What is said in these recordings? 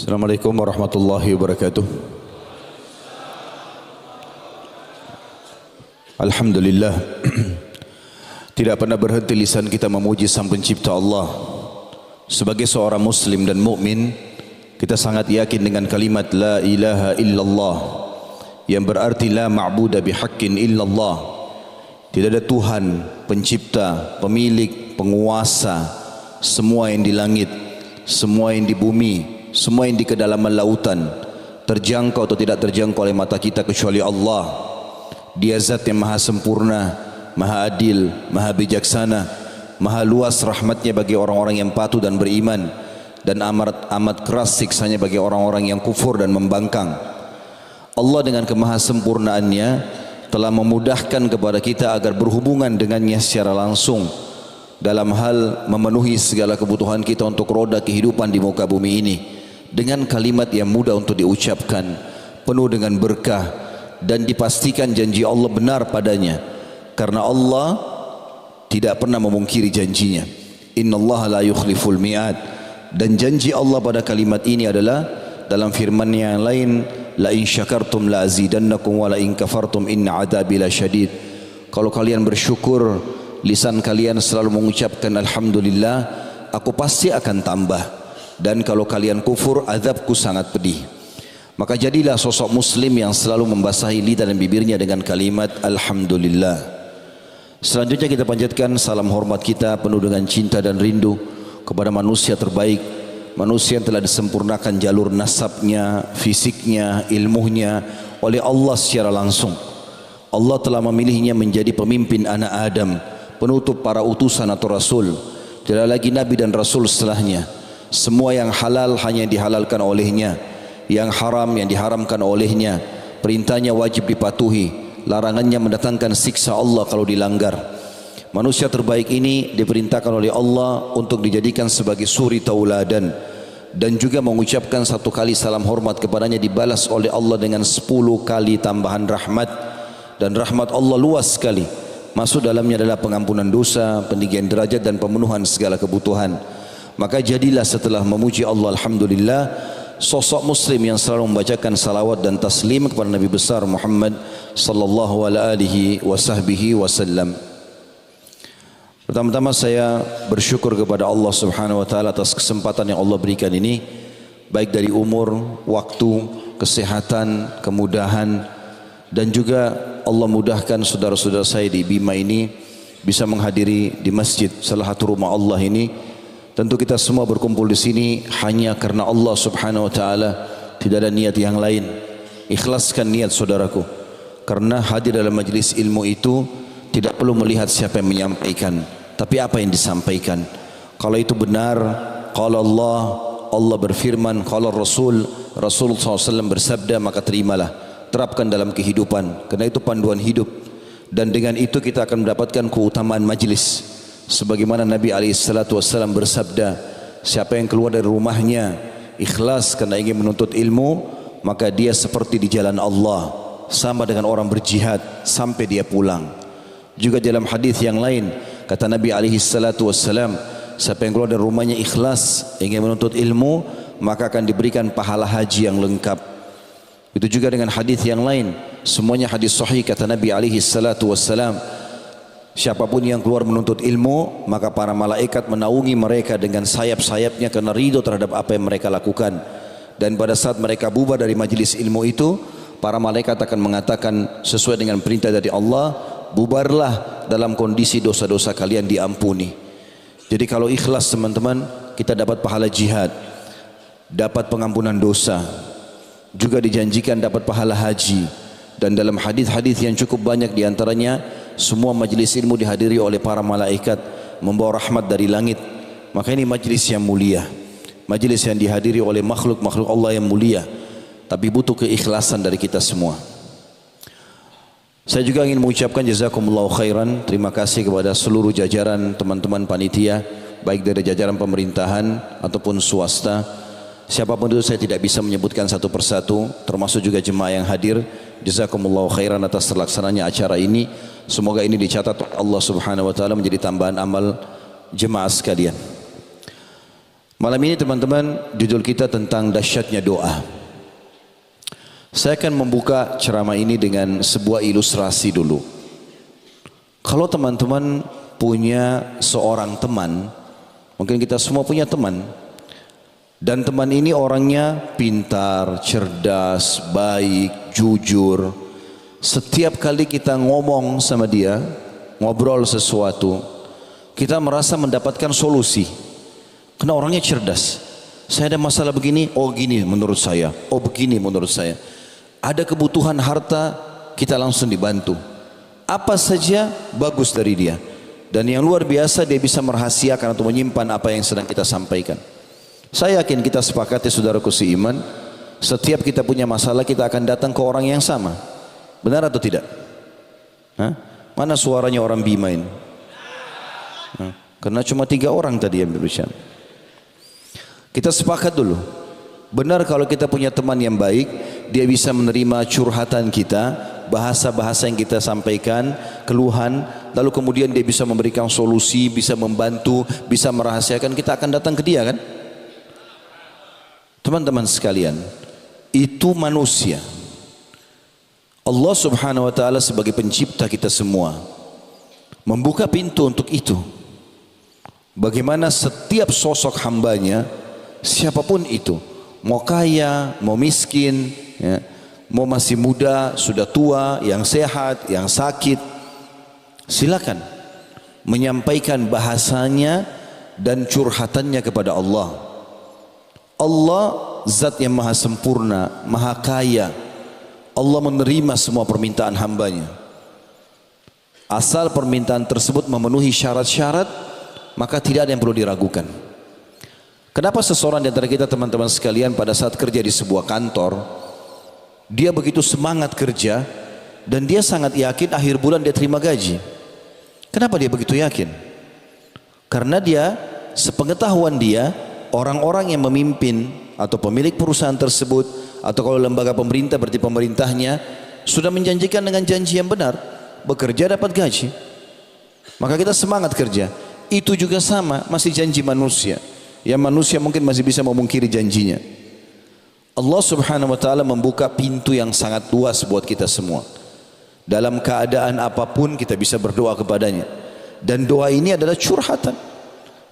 Assalamualaikum warahmatullahi wabarakatuh. Alhamdulillah, tidak pernah berhenti lisan kita memuji Sang Pencipta Allah. Sebagai seorang muslim dan mukmin, kita sangat yakin dengan kalimat la ilaha illallah, yang berarti la ma'buda bihaqqin illallah. Tidak ada Tuhan, pencipta, pemilik, penguasa semua yang di langit, semua yang di bumi, semua yang di kedalaman lautan, terjangkau atau tidak terjangkau oleh mata kita kecuali Allah. Dia zat yang maha sempurna, maha adil, maha bijaksana, maha luas rahmatnya bagi orang-orang yang patuh dan beriman, dan amat keras siksanya bagi orang-orang yang kufur dan membangkang. Allah dengan kemahasempurnaannya telah memudahkan kepada kita agar berhubungan dengannya secara langsung dalam hal memenuhi segala kebutuhan kita untuk roda kehidupan di muka bumi ini dengan kalimat yang mudah untuk diucapkan, penuh dengan berkah, dan dipastikan janji Allah benar padanya, karena Allah tidak pernah memungkiri janjinya. Innallaha la yukhliful mi'ad. Dan janji Allah pada kalimat ini adalah dalam firman-Nya yang lain, la in syakartum la azidannakum wa la in kafartum inna adzabi lasyadid. Kalau kalian bersyukur, lisan kalian selalu mengucapkan alhamdulillah, aku pasti akan tambah. Dan kalau kalian kufur, azabku sangat pedih. Maka jadilah sosok muslim yang selalu membasahi lidah dan bibirnya dengan kalimat alhamdulillah. Selanjutnya kita panjatkan salam hormat kita penuh dengan cinta dan rindu kepada manusia terbaik, manusia yang telah disempurnakan jalur nasabnya, fisiknya, ilmunya oleh Allah secara langsung. Allah telah memilihnya menjadi pemimpin anak Adam, penutup para utusan atau rasul. Tidak lagi nabi dan rasul setelahnya. Semua yang halal hanya dihalalkan olehnya, yang haram yang diharamkan olehnya. Perintahnya wajib dipatuhi, larangannya mendatangkan siksa Allah kalau dilanggar. Manusia terbaik ini diperintahkan oleh Allah untuk dijadikan sebagai suri tauladan, dan juga mengucapkan satu kali salam hormat kepadanya dibalas oleh Allah dengan 10 kali tambahan rahmat. Dan rahmat Allah luas sekali, masuk dalamnya adalah pengampunan dosa, peninggian derajat, dan pemenuhan segala kebutuhan. Maka jadilah setelah memuji Allah alhamdulillah, sosok muslim yang selalu membacakan salawat dan taslim kepada Nabi besar Muhammad sallallahu alaihi wasallam. Pertama-tama saya bersyukur kepada Allah Subhanahu wa taala atas kesempatan yang Allah berikan ini, baik dari umur, waktu, kesehatan, kemudahan, dan juga Allah mudahkan saudara-saudara saya di Bima ini bisa menghadiri di masjid salah satu rumah Allah ini. Tentu kita semua berkumpul di sini hanya karena Allah Subhanahu wa taala, tidak ada niat yang lain. Ikhlaskan niat saudaraku, karena hadir dalam majlis ilmu itu tidak perlu melihat siapa yang menyampaikan, tapi apa yang disampaikan. Kalau itu benar, qala Allah, Allah berfirman, qala Rasul, Rasulullah SAW bersabda, maka terimalah, terapkan dalam kehidupan, karena itu panduan hidup. Dan dengan itu kita akan mendapatkan keutamaan majlis. Sebagaimana Nabi SAW bersabda, siapa yang keluar dari rumahnya ikhlas karena ingin menuntut ilmu, maka dia seperti di jalan Allah, sama dengan orang berjihad sampai dia pulang. Juga dalam hadis yang lain kata Nabi SAW, siapa yang keluar dari rumahnya ikhlas ingin menuntut ilmu, maka akan diberikan pahala haji yang lengkap. Itu juga dengan hadis yang lain, semuanya hadis sahih, kata Nabi SAW, siapapun yang keluar menuntut ilmu, maka para malaikat menaungi mereka dengan sayap-sayapnya karena ridho terhadap apa yang mereka lakukan. Dan pada saat mereka bubar dari majlis ilmu itu, para malaikat akan mengatakan sesuai dengan perintah dari Allah, bubarlah dalam kondisi dosa-dosa kalian diampuni. Jadi kalau ikhlas teman-teman, kita dapat pahala jihad, dapat pengampunan dosa, juga dijanjikan dapat pahala haji. Dan dalam hadis-hadis yang cukup banyak diantaranya, semua majlis ilmu dihadiri oleh para malaikat membawa rahmat dari langit. Maka ini majlis yang mulia, majlis yang dihadiri oleh makhluk-makhluk Allah yang mulia, tapi butuh keikhlasan dari kita semua. Saya juga ingin mengucapkan jazakumullahu khairan, terima kasih kepada seluruh jajaran teman-teman panitia, baik dari jajaran pemerintahan ataupun swasta. Siapapun itu saya tidak bisa menyebutkan satu persatu, termasuk juga jemaah yang hadir. Jazakumullahu khairan atas terlaksananya acara ini. Semoga ini dicatat Allah Subhanahu wa taala menjadi tambahan amal jemaah sekalian. Malam ini teman-teman, judul kita tentang dahsyatnya doa. Saya akan membuka ceramah ini dengan sebuah ilustrasi dulu. Kalau teman-teman punya seorang teman, mungkin kita semua punya teman, dan teman ini orangnya pintar, cerdas, baik, jujur. Setiap kali kita ngomong sama dia, ngobrol sesuatu, kita merasa mendapatkan solusi. Karena orangnya cerdas. Saya ada masalah begini, oh gini menurut saya, oh begini menurut saya. Ada kebutuhan harta, kita langsung dibantu. Apa saja bagus dari dia. Dan yang luar biasa, dia bisa merahasiakan atau menyimpan apa yang sedang kita sampaikan. Saya yakin kita sepakati, saudaraku seiman, setiap kita punya masalah, kita akan datang ke orang yang sama. Benar atau tidak? Hah? Mana suaranya orang Bima ini? Karena cuma 3 orang tadi yang berbicara. Kita sepakat dulu. Benar kalau kita punya teman yang baik, dia bisa menerima curhatan kita, bahasa-bahasa yang kita sampaikan, keluhan, lalu kemudian dia bisa memberikan solusi, bisa membantu, bisa merahasiakan, kita akan datang ke dia kan? Teman-teman sekalian, itu manusia. Allah Subhanahu wa taala sebagai pencipta kita semua membuka pintu untuk itu. Bagaimana setiap sosok hambanya, siapapun itu, mau kaya, mau miskin, ya, mau masih muda, sudah tua, yang sehat, yang sakit, silakan menyampaikan bahasanya dan curhatannya kepada Allah. Allah zat yang maha sempurna, maha kaya. Allah menerima semua permintaan hambanya. Asal permintaan tersebut memenuhi syarat-syarat, maka tidak ada yang perlu diragukan. Kenapa seseorang di antara kita teman-teman sekalian pada saat kerja di sebuah kantor, dia begitu semangat kerja dan dia sangat yakin akhir bulan dia terima gaji? Kenapa dia begitu yakin? Karena dia, sepengetahuan dia, orang-orang yang memimpin atau pemilik perusahaan tersebut, atau kalau lembaga pemerintah berarti pemerintahnya, sudah menjanjikan dengan janji yang benar, bekerja dapat gaji. Maka kita semangat kerja. Itu juga sama, masih janji manusia. Yang manusia mungkin masih bisa memungkiri janjinya. Allah Subhanahu wa taala membuka pintu yang sangat luas buat kita semua. Dalam keadaan apapun kita bisa berdoa kepadanya. Dan doa ini adalah curhatan.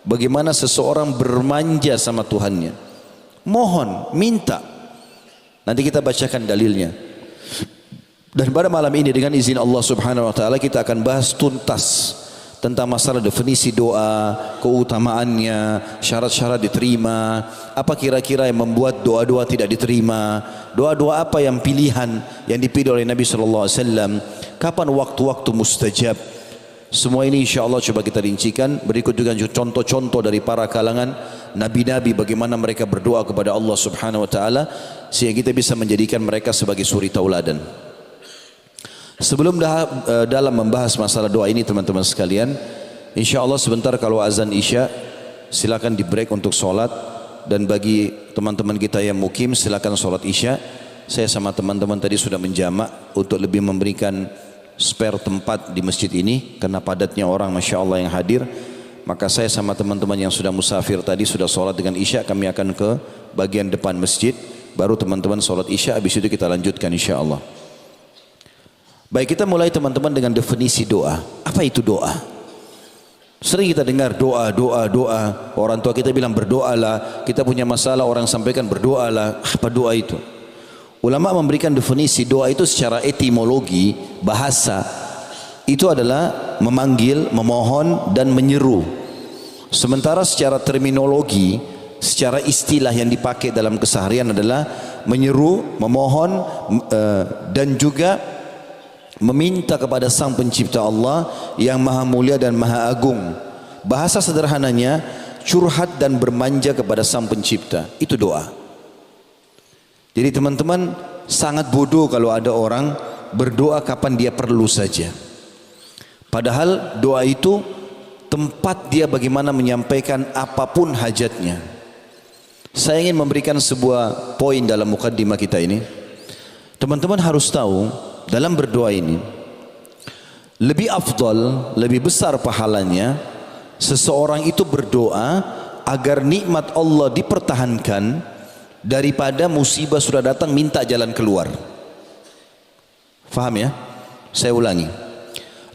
Bagaimana seseorang bermanja sama Tuhannya. Mohon, minta. Nanti kita bacakan dalilnya. Dan pada malam ini dengan izin Allah Subhanahu wa taala kita akan bahas tuntas tentang masalah definisi doa, keutamaannya, syarat-syarat diterima, apa kira-kira yang membuat doa-doa tidak diterima, doa-doa apa yang pilihan yang dipilih oleh Nabi sallallahu alaihi wasallam, kapan waktu-waktu mustajab. Semua ini insya-Allah coba kita rincikan. Berikut juga contoh-contoh dari para kalangan nabi-nabi bagaimana mereka berdoa kepada Allah Subhanahu wa taala sehingga kita bisa menjadikan mereka sebagai suri tauladan. Sebelum dalam membahas masalah doa ini teman-teman sekalian, insya-Allah sebentar kalau azan Isya silakan di break untuk sholat, dan bagi teman-teman kita yang mukim silakan sholat Isya. Saya sama teman-teman tadi sudah menjamak untuk lebih memberikan spare tempat di masjid ini karena padatnya orang Masya Allah yang hadir. Maka saya sama teman-teman yang sudah musafir tadi sudah sholat dengan Isya, kami akan ke bagian depan masjid, baru teman-teman sholat Isya, habis itu kita lanjutkan insya Allah. Baik, kita mulai teman-teman dengan definisi doa. Apa itu doa? Sering kita dengar doa, doa, doa. Orang tua kita bilang berdoalah. Kita punya masalah orang sampaikan berdoalah. Apa doa itu? Ulama memberikan definisi doa itu secara etimologi, bahasa. Itu adalah memanggil, memohon dan menyeru. Sementara secara terminologi, secara istilah yang dipakai dalam keseharian adalah menyeru, memohon dan juga meminta kepada Sang Pencipta Allah yang maha mulia dan maha agung. Bahasa sederhananya curhat dan bermanja kepada Sang Pencipta, itu doa. Jadi teman-teman, sangat bodoh kalau ada orang berdoa kapan dia perlu saja. Padahal doa itu tempat dia bagaimana menyampaikan apapun hajatnya. Saya ingin memberikan sebuah poin dalam mukaddimah kita ini. Teman-teman harus tahu, dalam berdoa ini lebih afdal, lebih besar pahalanya seseorang itu berdoa agar nikmat Allah dipertahankan daripada musibah sudah datang minta jalan keluar. Faham ya? Saya ulangi.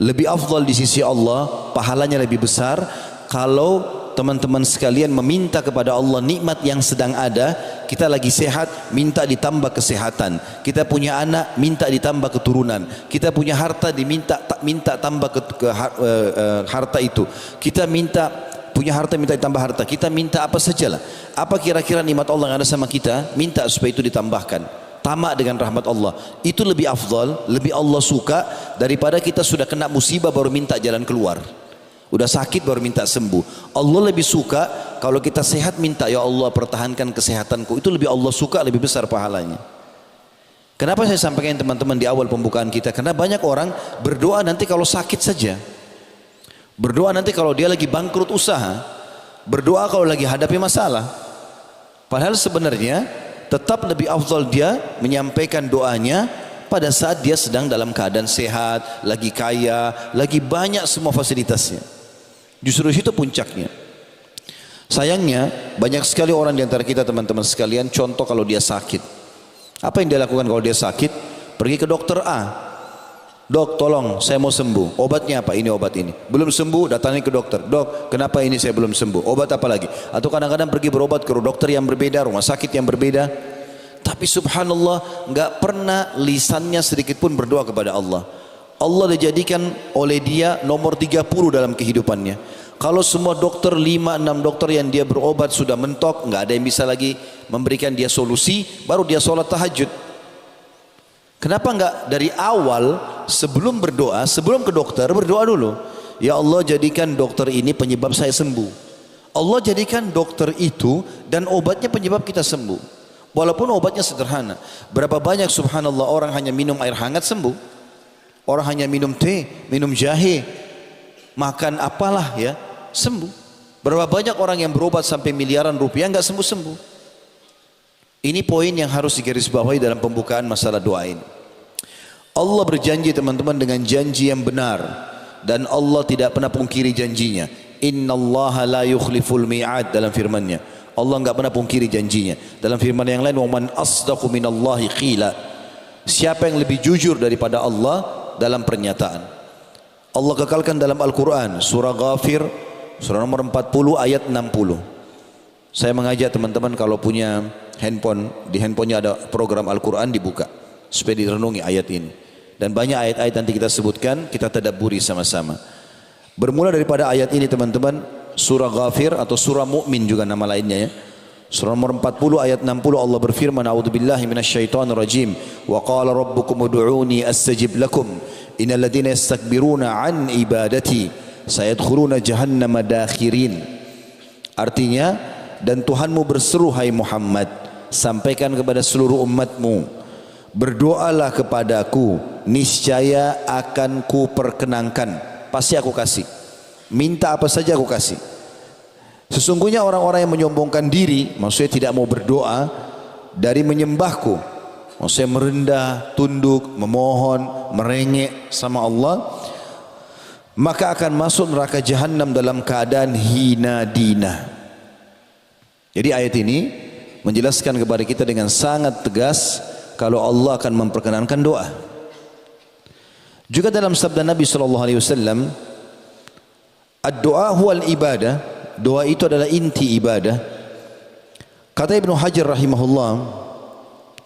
Lebih afdal di sisi Allah, pahalanya lebih besar kalau teman-teman sekalian meminta kepada Allah nikmat yang sedang ada. Kita lagi sehat, minta ditambah kesehatan. Kita punya anak, minta ditambah keturunan. Kita punya harta, minta tambah harta itu. Kita punya harta, minta ditambah harta. Kita minta apa sajalah. Apa kira-kira nikmat Allah yang ada sama kita, minta supaya itu ditambahkan. Tamak dengan rahmat Allah. Itu lebih afdal, lebih Allah suka daripada kita sudah kena musibah baru minta jalan keluar. Udah sakit baru minta sembuh. Allah lebih suka kalau kita sehat minta, ya Allah pertahankan kesehatanku. Itu lebih Allah suka, lebih besar pahalanya. Kenapa saya sampaikan teman-teman di awal pembukaan kita? Karena banyak orang berdoa nanti kalau sakit saja. Berdoa nanti kalau dia lagi bangkrut usaha. Berdoa kalau lagi hadapi masalah. Padahal sebenarnya tetap lebih afdal dia menyampaikan doanya pada saat dia sedang dalam keadaan sehat, lagi kaya, lagi banyak semua fasilitasnya. Justru itu puncaknya. Sayangnya banyak sekali orang di antara kita teman-teman sekalian, contoh kalau dia sakit. Apa yang dia lakukan kalau dia sakit? Pergi ke dokter A. Dok, tolong saya mau sembuh. Obatnya apa? Ini obat ini. Belum sembuh, datangi ke dokter. Dok, kenapa ini saya belum sembuh? Obat apa lagi? Atau kadang-kadang pergi berobat ke dokter yang berbeda, rumah sakit yang berbeda. Tapi subhanallah, enggak pernah lisannya sedikit pun berdoa kepada Allah. Allah dijadikan oleh dia nomor 30 dalam kehidupannya. Kalau semua dokter, 5-6 dokter yang dia berobat sudah mentok, enggak ada yang bisa lagi memberikan dia solusi, baru dia sholat tahajud. Kenapa enggak dari awal sebelum berdoa, sebelum ke dokter berdoa dulu. Ya Allah jadikan dokter ini penyebab saya sembuh. Allah jadikan dokter itu dan obatnya penyebab kita sembuh. Walaupun obatnya sederhana. Berapa banyak subhanallah orang hanya minum air hangat sembuh. Orang hanya minum teh, minum jahe, makan apalah ya, sembuh. Berapa banyak orang yang berobat sampai miliaran rupiah enggak sembuh-sembuh. Ini poin yang harus digarisbawahi dalam pembukaan masalah doa ini. Allah berjanji teman-teman dengan janji yang benar dan Allah tidak pernah pungkiri janjinya. Innallaha la yukhliful mi'ad dalam firman-Nya. Allah enggak pernah pungkiri janjinya. Dalam firman yang lain, "Wa man asdaqu minallahi qila." Siapa yang lebih jujur daripada Allah dalam pernyataan? Allah kekalkan dalam Al-Qur'an surah Ghafir surah nomor 40 ayat 60. Saya mengajak teman-teman kalau punya handphone, di handphonenya ada program Al-Quran dibuka supaya direnungi ayat ini. Dan banyak ayat-ayat nanti kita sebutkan, kita tadabburi sama-sama. Bermula daripada ayat ini teman-teman, surah Ghafir atau surah Mu'min juga nama lainnya ya. Surah nomor 40 ayat 60 Allah berfirman, "A'udzubillahi minasyaitonir rajim. Wa qala rabbukum ud'uuni astajib lakum. Innal ladzina yastakbiruna 'an ibadati sayadkhuluna jahannama dakhirin." Artinya, dan Tuhanmu berseru hai Muhammad, sampaikan kepada seluruh umatmu, berdoalah kepadaku, niscaya akan ku perkenankan, pasti aku kasih. Minta apa saja aku kasih. Sesungguhnya orang-orang yang menyombongkan diri, maksudnya tidak mau berdoa, dari menyembahku, maksudnya merendah, tunduk, memohon, merengek sama Allah, maka akan masuk neraka jahanam dalam keadaan hina dina. Jadi ayat ini menjelaskan kepada kita dengan sangat tegas kalau Allah akan memperkenankan doa. Juga dalam sabda Nabi SAW, "Ad-doa huwal ibadah." Doa itu adalah inti ibadah. Kata Ibnu Hajar rahimahullah,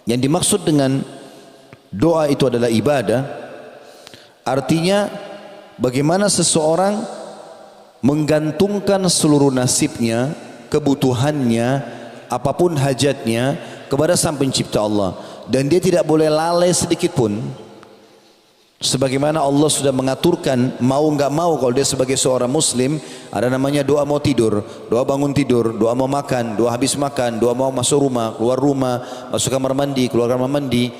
yang dimaksud dengan doa itu adalah ibadah, artinya bagaimana seseorang menggantungkan seluruh nasibnya, kebutuhannya, apapun hajatnya kepada Sang Pencipta Allah, dan dia tidak boleh lalai sedikit pun. Sebagaimana Allah sudah mengaturkan mau enggak mau, kalau dia sebagai seorang muslim ada namanya doa mau tidur, doa bangun tidur, doa mau makan, doa habis makan, doa mau masuk rumah, keluar rumah, masuk kamar mandi, keluar kamar mandi,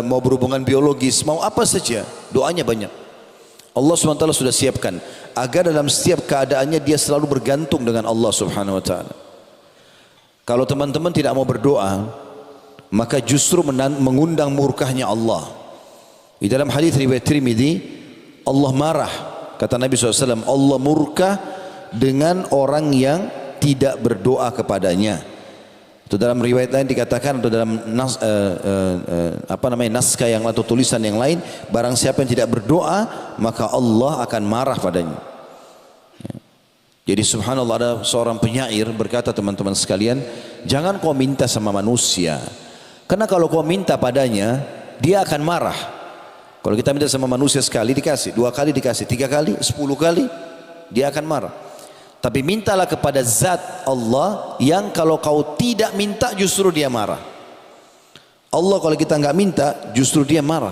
mau berhubungan biologis, mau apa saja, doanya banyak. Allah SWT sudah siapkan agar dalam setiap keadaannya dia selalu bergantung dengan Allah Subhanahu wa taala. Kalau teman-teman tidak mau berdoa, maka justru mengundang murkahnya Allah. Di dalam hadis riwayat Tirmidzi, Allah marah, kata Nabi SAW, Allah murka dengan orang yang tidak berdoa kepadanya. Itu dalam riwayat lain dikatakan, atau dalam naskah yang atau tulisan yang lain, barang siapa yang tidak berdoa maka Allah akan marah padanya. Jadi subhanallah, ada seorang penyair berkata, teman-teman sekalian, jangan kau minta sama manusia, karena kalau kau minta padanya dia akan marah. Kalau kita minta sama manusia sekali dikasih, 2 kali dikasih, 3 kali, 10 kali, dia akan marah. Tapi mintalah kepada zat Allah yang kalau kau tidak minta justru dia marah. Allah kalau kita enggak minta justru dia marah.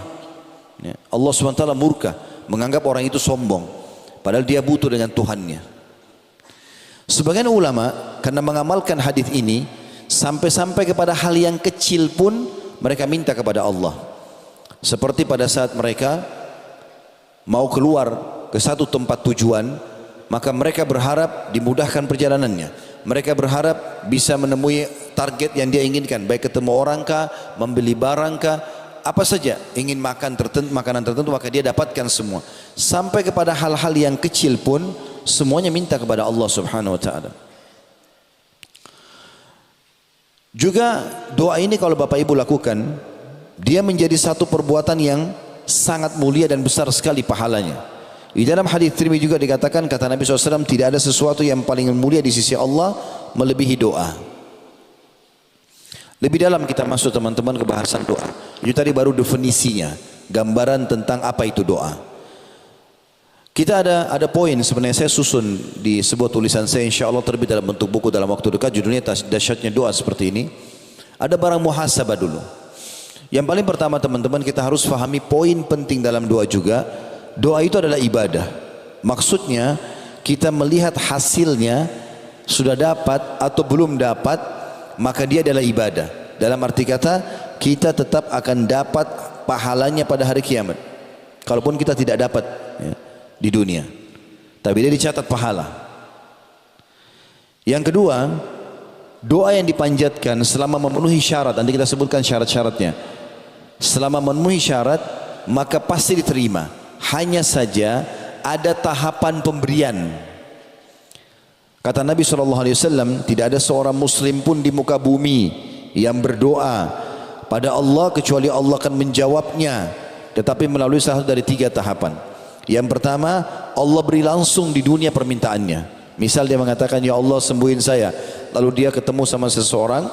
Allah SWT murka, menganggap orang itu sombong, padahal dia butuh dengan Tuhannya. Sebagian ulama karena mengamalkan hadis ini sampai-sampai kepada hal yang kecil pun mereka minta kepada Allah. Seperti pada saat mereka mau keluar ke satu tempat tujuan, maka mereka berharap dimudahkan perjalanannya. Mereka berharap bisa menemui target yang dia inginkan, baik ketemu orang kah, membeli barang kah, apa saja, ingin makan makanan tertentu, maka dia dapatkan semua. Sampai kepada hal-hal yang kecil pun semuanya minta kepada Allah Subhanahu wa taala. Juga doa ini kalau Bapak Ibu lakukan, dia menjadi satu perbuatan yang sangat mulia dan besar sekali pahalanya. Di dalam hadis Tirmidzi juga dikatakan, kata Nabi SAW, tidak ada sesuatu yang paling mulia di sisi Allah melebihi doa. Lebih dalam kita masuk teman-teman ke bahasan doa. Itu tadi baru definisinya, gambaran tentang apa itu doa. Kita ada poin sebenarnya saya susun di sebuah tulisan saya, insya Allah terbit dalam bentuk buku dalam waktu dekat, judulnya Dahsyatnya Doa seperti ini. Ada barang muhasabah dulu. Yang paling pertama teman-teman, kita harus fahami poin penting dalam doa juga. Doa itu adalah ibadah. Maksudnya kita melihat hasilnya sudah dapat atau belum dapat, maka dia adalah ibadah. Dalam arti kata, kita tetap akan dapat pahalanya pada hari kiamat, kalaupun kita tidak dapat di dunia, tapi dia dicatat pahala. Yang kedua, doa yang dipanjatkan selama memenuhi syarat, nanti kita sebutkan syarat-syaratnya. Selama memenuhi syarat maka pasti diterima. Hanya saja ada tahapan pemberian. Kata Nabi SAW, tidak ada seorang muslim pun di muka bumi yang berdoa pada Allah kecuali Allah akan menjawabnya, tetapi melalui salah satu dari 3 tahapan. Yang pertama, Allah beri langsung di dunia permintaannya. Misal dia mengatakan, ya Allah sembuhin saya, lalu dia ketemu sama seseorang,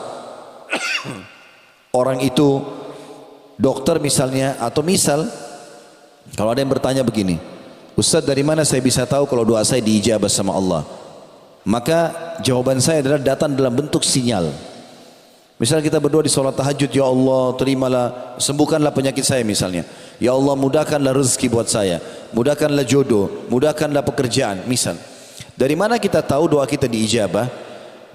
orang itu dokter misalnya, atau misal kalau ada yang bertanya begini, Ustaz, dari mana saya bisa tahu kalau doa saya diijabah sama Allah? Maka jawaban saya adalah datang dalam bentuk sinyal. Misal kita berdoa di sholat tahajud, ya Allah terimalah, sembuhkanlah penyakit saya misalnya. Ya Allah mudahkanlah rezeki buat saya, mudahkanlah jodoh, mudahkanlah pekerjaan misal. Dari mana kita tahu doa kita diijabah?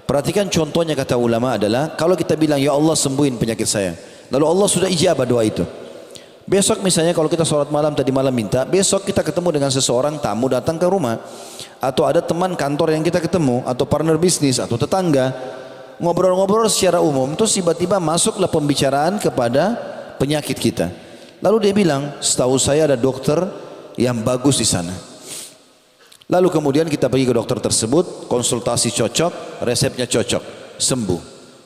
Perhatikan contohnya, kata ulama adalah kalau kita bilang ya Allah sembuhin penyakit saya, lalu Allah sudah ijabah doa itu. Besok misalnya kalau kita sholat malam tadi malam minta, besok kita ketemu dengan seseorang tamu datang ke rumah, atau ada teman kantor yang kita ketemu, atau partner bisnis, atau tetangga, ngobrol-ngobrol secara umum, terus tiba-tiba masuklah pembicaraan kepada penyakit kita. Lalu dia bilang, setahu saya ada dokter yang bagus di sana. Lalu kemudian kita pergi ke dokter tersebut, konsultasi cocok, resepnya cocok, sembuh.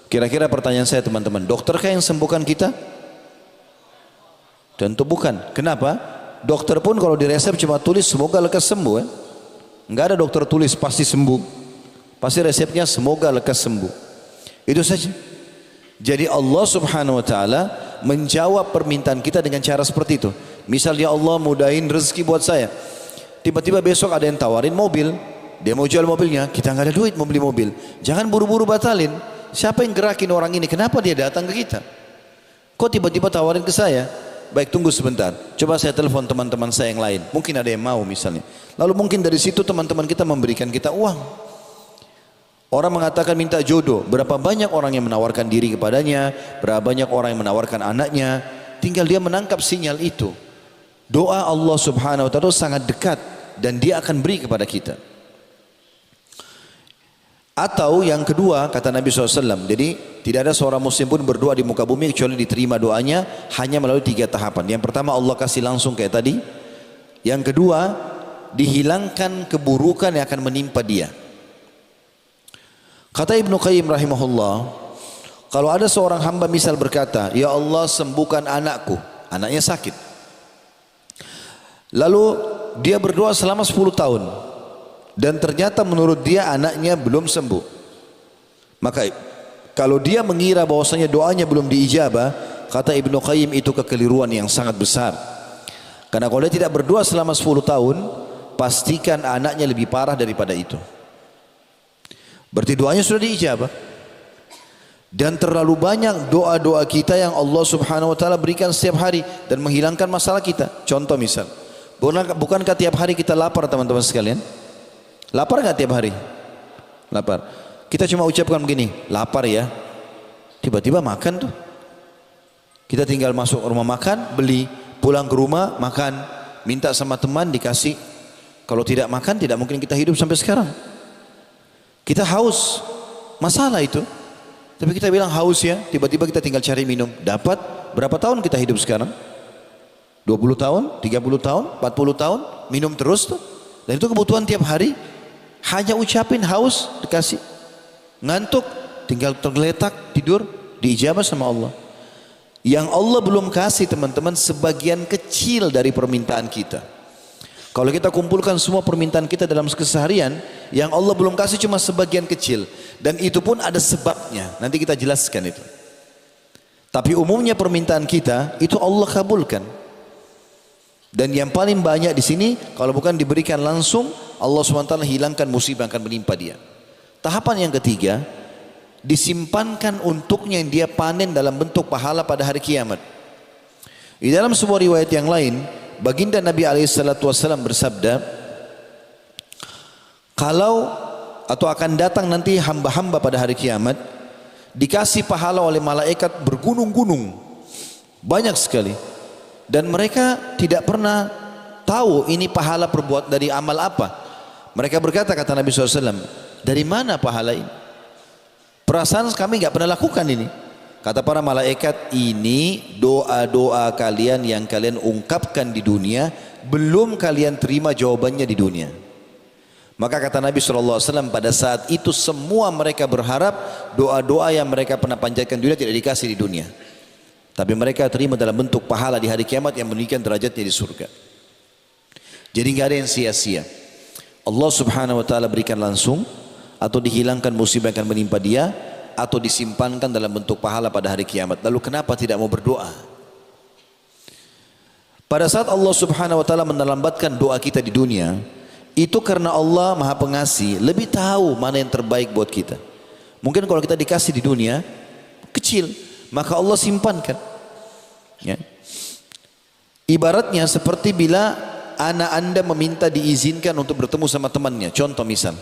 Kira-kira pertanyaan saya teman-teman, dokterkah yang sembuhkan kita? Tentu bukan. Kenapa? Dokter pun kalau di resep cuma tulis semoga lekas sembuh. Enggak ada dokter tulis pasti sembuh. Pasti resepnya semoga lekas sembuh. Itu saja. Jadi Allah Subhanahu wa taala menjawab permintaan kita dengan cara seperti itu. Misal ya Allah mudahin rezeki buat saya. Tiba-tiba besok ada yang tawarin mobil, dia mau jual mobilnya, kita nggak ada duit mau beli mobil. Jangan buru-buru batalin. Siapa yang gerakin orang ini? Kenapa dia datang ke kita? Kok tiba-tiba tawarin ke saya? Baik, tunggu sebentar. Coba saya telepon teman-teman saya yang lain. Mungkin ada yang mau misalnya. Lalu mungkin dari situ teman-teman kita memberikan kita uang. Orang mengatakan minta jodoh. Berapa banyak orang yang menawarkan diri kepadanya, berapa banyak orang yang menawarkan anaknya. Tinggal dia menangkap sinyal itu. Doa Allah Subhanahu wa taala sangat dekat dan dia akan beri kepada kita. Atau yang kedua, kata Nabi SAW, jadi tidak ada seorang muslim pun berdoa di muka bumi kecuali diterima doanya hanya melalui 3 tahapan. Yang pertama Allah kasih langsung kayak tadi. Yang kedua, dihilangkan keburukan yang akan menimpa dia. Kata Ibnu Qayyim rahimahullah, kalau ada seorang hamba misal berkata, ya Allah sembuhkan anakku, anaknya sakit. Lalu dia berdoa selama 10 tahun. Dan ternyata menurut dia anaknya belum sembuh. Maka kalau dia mengira bahwasanya doanya belum diijabah, kata Ibnu Qayyim itu kekeliruan yang sangat besar. Karena kalau dia tidak berdoa selama 10 tahun, pastikan anaknya lebih parah daripada itu. Berarti doanya sudah diijabah. Dan terlalu banyak doa-doa kita yang Allah subhanahu wa ta'ala berikan setiap hari dan menghilangkan masalah kita. Contoh misal, bukankah tiap hari kita lapar teman-teman sekalian? Lapar nggak tiap hari? Lapar. Kita cuma ucapkan begini, lapar ya. Tiba-tiba makan tuh. Kita tinggal masuk rumah makan, beli, pulang ke rumah makan, minta sama teman dikasih. Kalau tidak makan tidak mungkin kita hidup sampai sekarang. Kita haus, masalah itu. Tapi kita bilang haus ya, tiba-tiba kita tinggal cari minum. Dapat, berapa tahun kita hidup sekarang? 20 tahun, 30 tahun, 40 tahun, minum terus tuh. Dan itu kebutuhan tiap hari. Hanya ucapin haus, dikasih. Ngantuk, tinggal tergeletak, tidur, diijabah sama Allah. Yang Allah belum kasih teman-teman sebagian kecil dari permintaan kita. Kalau kita kumpulkan semua permintaan kita dalam keseharian, yang Allah belum kasih cuma sebagian kecil. Dan itu pun ada sebabnya. Nanti kita jelaskan itu. Tapi umumnya permintaan kita, itu Allah kabulkan. Dan yang paling banyak di sini, kalau bukan diberikan langsung, Allah SWT hilangkan musibah yang akan menimpa dia. Tahapan yang ketiga, disimpankan untuknya yang dia panen dalam bentuk pahala pada hari kiamat. Di dalam sebuah riwayat yang lain, baginda Nabi SAW bersabda, kalau atau akan datang nanti hamba-hamba pada hari kiamat, dikasih pahala oleh malaikat bergunung-gunung, banyak sekali. Dan mereka tidak pernah tahu ini pahala perbuat dari amal apa. Mereka berkata, kata Nabi SAW, dari mana pahala ini? Perasaan kami nggak pernah lakukan ini. Kata para malaikat, ini doa-doa kalian yang kalian ungkapkan di dunia, belum kalian terima jawabannya di dunia. Maka kata Nabi SAW, pada saat itu semua mereka berharap doa-doa yang mereka pernah panjatkan di dunia tidak dikasih di dunia. Tapi mereka terima dalam bentuk pahala di hari kiamat yang meninggikan derajatnya di surga. Jadi nggak ada yang sia-sia. Allah subhanahu wa ta'ala berikan langsung, atau dihilangkan musibah yang akan menimpa dia, atau disimpankan dalam bentuk pahala pada hari kiamat. Lalu kenapa tidak mau berdoa? Pada saat Allah subhanahu wa ta'ala menelambatkan doa kita di dunia, itu karena Allah maha pengasih, lebih tahu mana yang terbaik buat kita. Mungkin kalau kita dikasih di dunia, kecil, maka Allah simpankan. Ya. Ibaratnya seperti bila anak anda meminta diizinkan untuk bertemu sama temannya. Contoh misal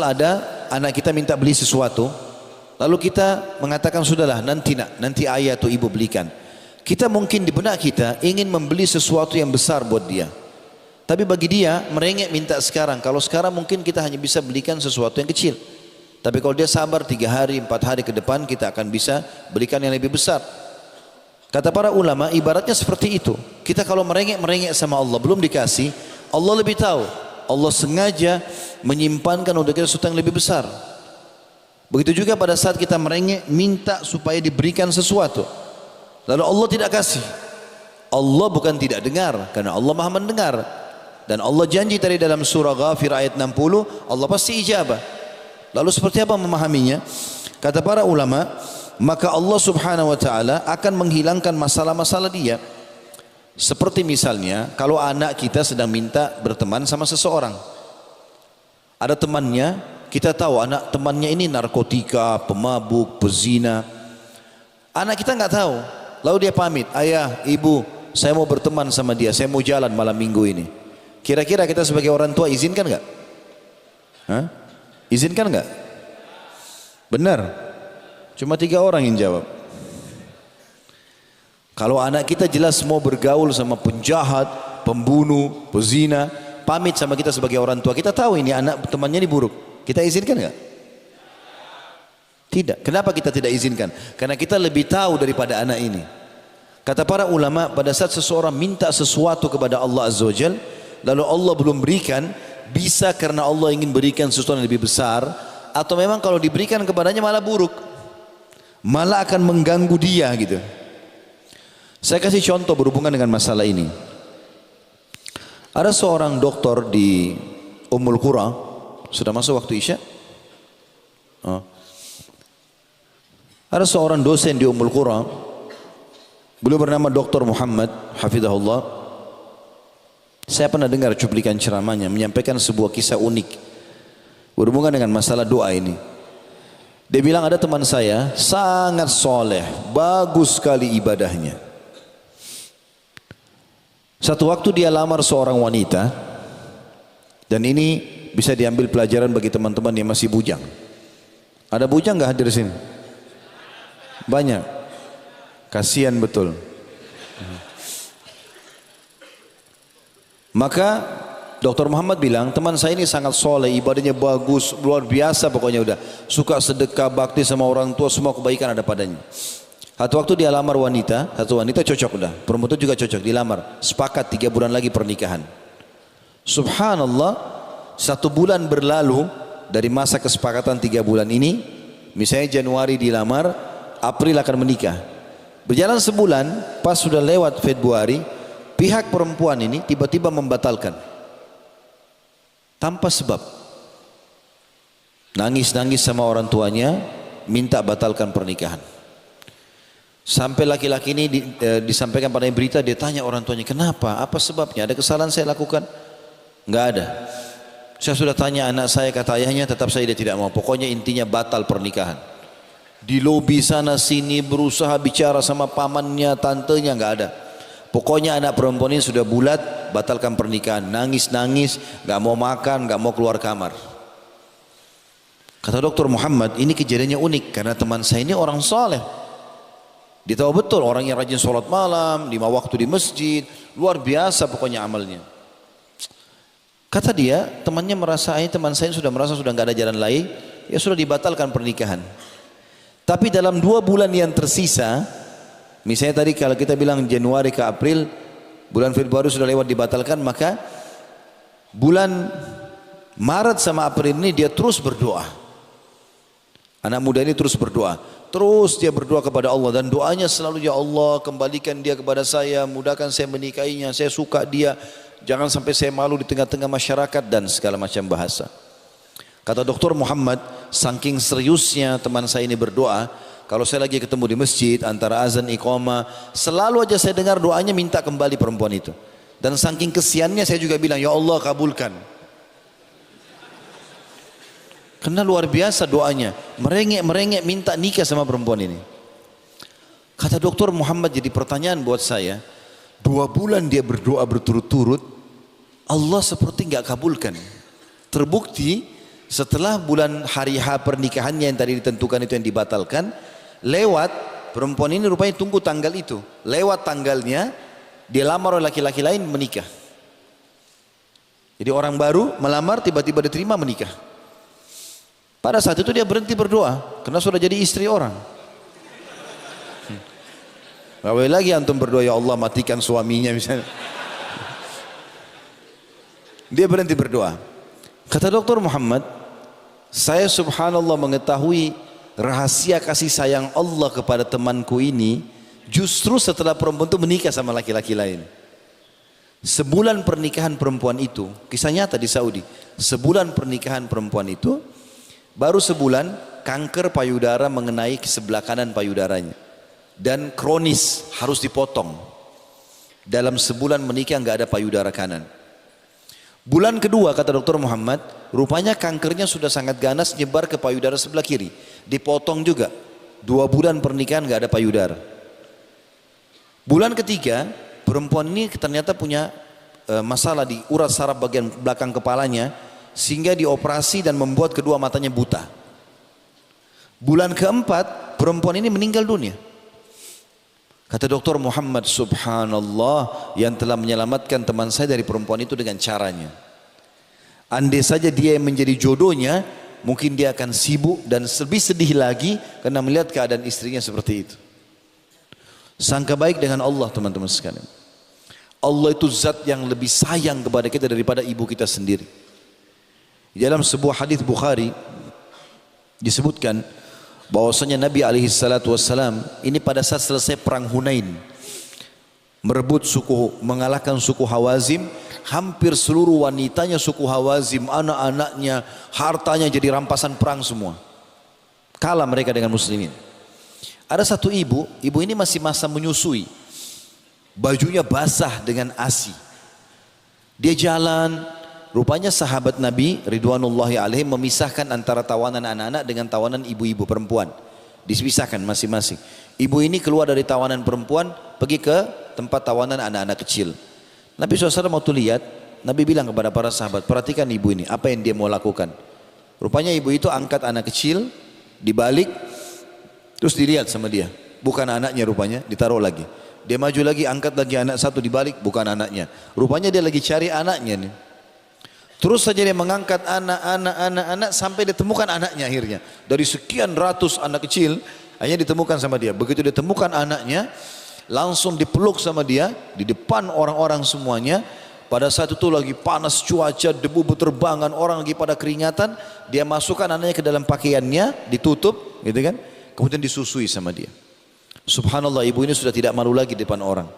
ada anak kita minta beli sesuatu, lalu kita mengatakan sudahlah nanti ayah atau ibu belikan. Kita mungkin di benak kita ingin membeli sesuatu yang besar buat dia. Tapi bagi dia merengek minta sekarang. Kalau sekarang mungkin kita hanya bisa belikan sesuatu yang kecil. Tapi kalau dia sabar 3 hari, 4 hari ke depan, kita akan bisa belikan yang lebih besar. Kata para ulama, ibaratnya seperti itu. Kita kalau merengek sama Allah, belum dikasih, Allah lebih tahu. Allah sengaja menyimpankan untuk kita sesuatu yang lebih besar. Begitu juga pada saat kita merengek, minta supaya diberikan sesuatu. Lalu Allah tidak kasih. Allah bukan tidak dengar, karena Allah maha mendengar. Dan Allah janji tadi dalam surah Ghafir ayat 60, Allah pasti ijabah. Lalu seperti apa memahaminya? Kata para ulama, maka Allah subhanahu wa ta'ala akan menghilangkan masalah-masalah dia. Seperti misalnya, kalau anak kita sedang minta berteman sama seseorang. Ada temannya, kita tahu anak temannya ini narkotika, pemabuk, pezina. Anak kita nggak tahu. Lalu dia pamit, ayah, ibu, saya mau berteman sama dia, saya mau jalan malam minggu ini. Kira-kira kita sebagai orang tua izinkan nggak? Hah? Izinkan nggak? Benar. Cuma 3 orang yang jawab. Kalau anak kita jelas mau bergaul sama penjahat, pembunuh, pezina, pamit sama kita sebagai orang tua, kita tahu ini anak temannya ini buruk. Kita izinkan nggak? Tidak. Kenapa kita tidak izinkan? Karena kita lebih tahu daripada anak ini. Kata para ulama, pada saat seseorang minta sesuatu kepada Allah Azza wa Jalla, lalu Allah belum berikan, bisa karena Allah ingin berikan sesuatu yang lebih besar, atau memang kalau diberikan kepadanya malah buruk, malah akan mengganggu dia gitu. Saya kasih contoh berhubungan dengan masalah ini. Ada seorang dokter di Ummul Qura, sudah masuk waktu Isya? Oh. Ada seorang dosen di Ummul Qura, beliau bernama Dr. Muhammad Hafizahullah. Saya pernah dengar cuplikan ceramahnya menyampaikan sebuah kisah unik berhubungan dengan masalah doa ini. Dia bilang ada teman saya sangat soleh, bagus sekali ibadahnya. Satu waktu dia lamar seorang wanita, dan ini bisa diambil pelajaran bagi teman-teman yang masih bujang. Ada bujang nggak hadir sini? Banyak. Kasihan betul. Maka Dr. Muhammad bilang, teman saya ini sangat soleh, ibadahnya bagus, luar biasa pokoknya udah. Suka sedekah, bakti sama orang tua, semua kebaikan ada padanya. Satu waktu dia lamar wanita, satu wanita cocok udah. Perempuan itu juga cocok, dilamar. Sepakat 3 bulan lagi pernikahan. Subhanallah, 1 bulan berlalu dari masa kesepakatan 3 bulan ini. Misalnya Januari dilamar, April akan menikah. Berjalan sebulan, pas sudah lewat Februari, pihak perempuan ini tiba-tiba membatalkan. Tanpa sebab. Nangis-nangis sama orang tuanya, minta batalkan pernikahan. Sampai laki-laki ini disampaikan pada berita, dia tanya orang tuanya, kenapa? Apa sebabnya? Ada kesalahan saya lakukan? Enggak ada. Saya sudah tanya anak saya, kata ayahnya, tetap saya dia tidak mau. Pokoknya intinya batal pernikahan. Di lobi sana sini berusaha bicara sama pamannya, tantenya, enggak ada. Pokoknya anak perempuan ini sudah bulat, batalkan pernikahan. Nangis-nangis, enggak mau makan, enggak mau keluar kamar. Kata Dr. Muhammad, ini kejadiannya unik karena teman saya ini orang soleh. Dia tahu betul orang yang rajin sholat malam, 5 waktu di masjid, luar biasa pokoknya amalnya. Kata dia, temannya merasa, teman saya sudah merasa sudah enggak ada jalan lain, ya sudah dibatalkan pernikahan. Tapi dalam 2 bulan yang tersisa, misalnya tadi kalau kita bilang Januari ke April, bulan Februari sudah lewat dibatalkan, maka bulan Maret sama April ini dia terus berdoa. Anak muda ini terus berdoa. Terus dia berdoa kepada Allah dan doanya selalu, ya Allah kembalikan dia kepada saya, mudahkan saya menikahinya, saya suka dia, jangan sampai saya malu di tengah-tengah masyarakat dan segala macam bahasa. Kata Dr. Muhammad, saking seriusnya teman saya ini berdoa, kalau saya lagi ketemu di masjid antara azan iqamah, selalu aja saya dengar doanya minta kembali perempuan itu. Dan saking kesiannya saya juga bilang, ya Allah kabulkan. Karena luar biasa doanya, merengek-merengek minta nikah sama perempuan ini. Kata Dr. Muhammad, jadi pertanyaan buat saya, 2 bulan dia berdoa berturut-turut, Allah seperti nggak kabulkan. Terbukti setelah bulan hari H pernikahannya yang tadi ditentukan itu yang dibatalkan, lewat perempuan ini rupanya tunggu tanggal itu, lewat tanggalnya dia lamar oleh laki-laki lain menikah. Jadi orang baru melamar tiba-tiba diterima menikah. Pada saat itu dia berhenti berdoa karena sudah jadi istri orang. Gak boleh lagi antum berdoa, ya Allah matikan suaminya misalnya. Dia berhenti berdoa. Kata Dr. Muhammad, saya subhanallah mengetahui rahasia kasih sayang Allah kepada temanku ini justru setelah perempuan itu menikah sama laki-laki lain. Sebulan pernikahan perempuan itu, kisah nyata di Saudi, sebulan pernikahan perempuan itu, baru sebulan kanker payudara mengenai sebelah kanan payudaranya. Dan kronis, harus dipotong. Dalam sebulan menikah nggak ada payudara kanan. Bulan kedua kata Dr. Muhammad, rupanya kankernya sudah sangat ganas nyebar ke payudara sebelah kiri. Dipotong juga. 2 bulan pernikahan nggak ada payudara. Bulan ketiga, perempuan ini ternyata punya masalah di urat saraf bagian belakang kepalanya, sehingga dioperasi dan membuat kedua matanya buta. Bulan keempat, perempuan ini meninggal dunia. Kata Dr. Muhammad, subhanallah, yang telah menyelamatkan teman saya dari perempuan itu dengan caranya. Andai saja dia yang menjadi jodohnya, mungkin dia akan sibuk dan lebih sedih lagi karena melihat keadaan istrinya seperti itu. Sangka baik dengan Allah teman-teman sekalian. Allah itu zat yang lebih sayang kepada kita daripada ibu kita sendiri. Di dalam sebuah hadis Bukhari disebutkan bahwasanya Nabi alaihi salatu wassalam ini pada saat selesai perang Hunain, mengalahkan suku Hawazim, hampir seluruh wanitanya suku Hawazim, anak-anaknya, hartanya jadi rampasan perang semua. Kalah mereka dengan muslimin. Ada satu ibu ini masih masa menyusui, bajunya basah dengan ASI. Dia jalan, rupanya sahabat Nabi ridwanullahi alaihim memisahkan antara tawanan anak-anak dengan tawanan ibu-ibu perempuan. Dipisahkan masing-masing. Ibu ini keluar dari tawanan perempuan, pergi ke tempat tawanan anak-anak kecil. Nabi SAW waktu lihat, Nabi bilang kepada para sahabat, perhatikan ibu ini, apa yang dia mau lakukan. Rupanya ibu itu angkat anak kecil, dibalik, terus dilihat sama dia. Bukan anaknya rupanya, ditaruh lagi. Dia maju lagi, angkat lagi anak satu, dibalik, bukan anaknya. Rupanya dia lagi cari anaknya nih. Terus saja dia mengangkat anak sampai ditemukan anaknya akhirnya. Dari sekian ratus anak kecil, akhirnya ditemukan sama dia. Begitu ditemukan anaknya, langsung dipeluk sama dia di depan orang-orang semuanya. Pada saat itu lagi panas cuaca, debu berterbangan, orang lagi pada keringatan. Dia masukkan anaknya ke dalam pakaiannya, ditutup, gitu kan? Kemudian disusui sama dia. Subhanallah, ibu ini sudah tidak malu lagi di depan orang.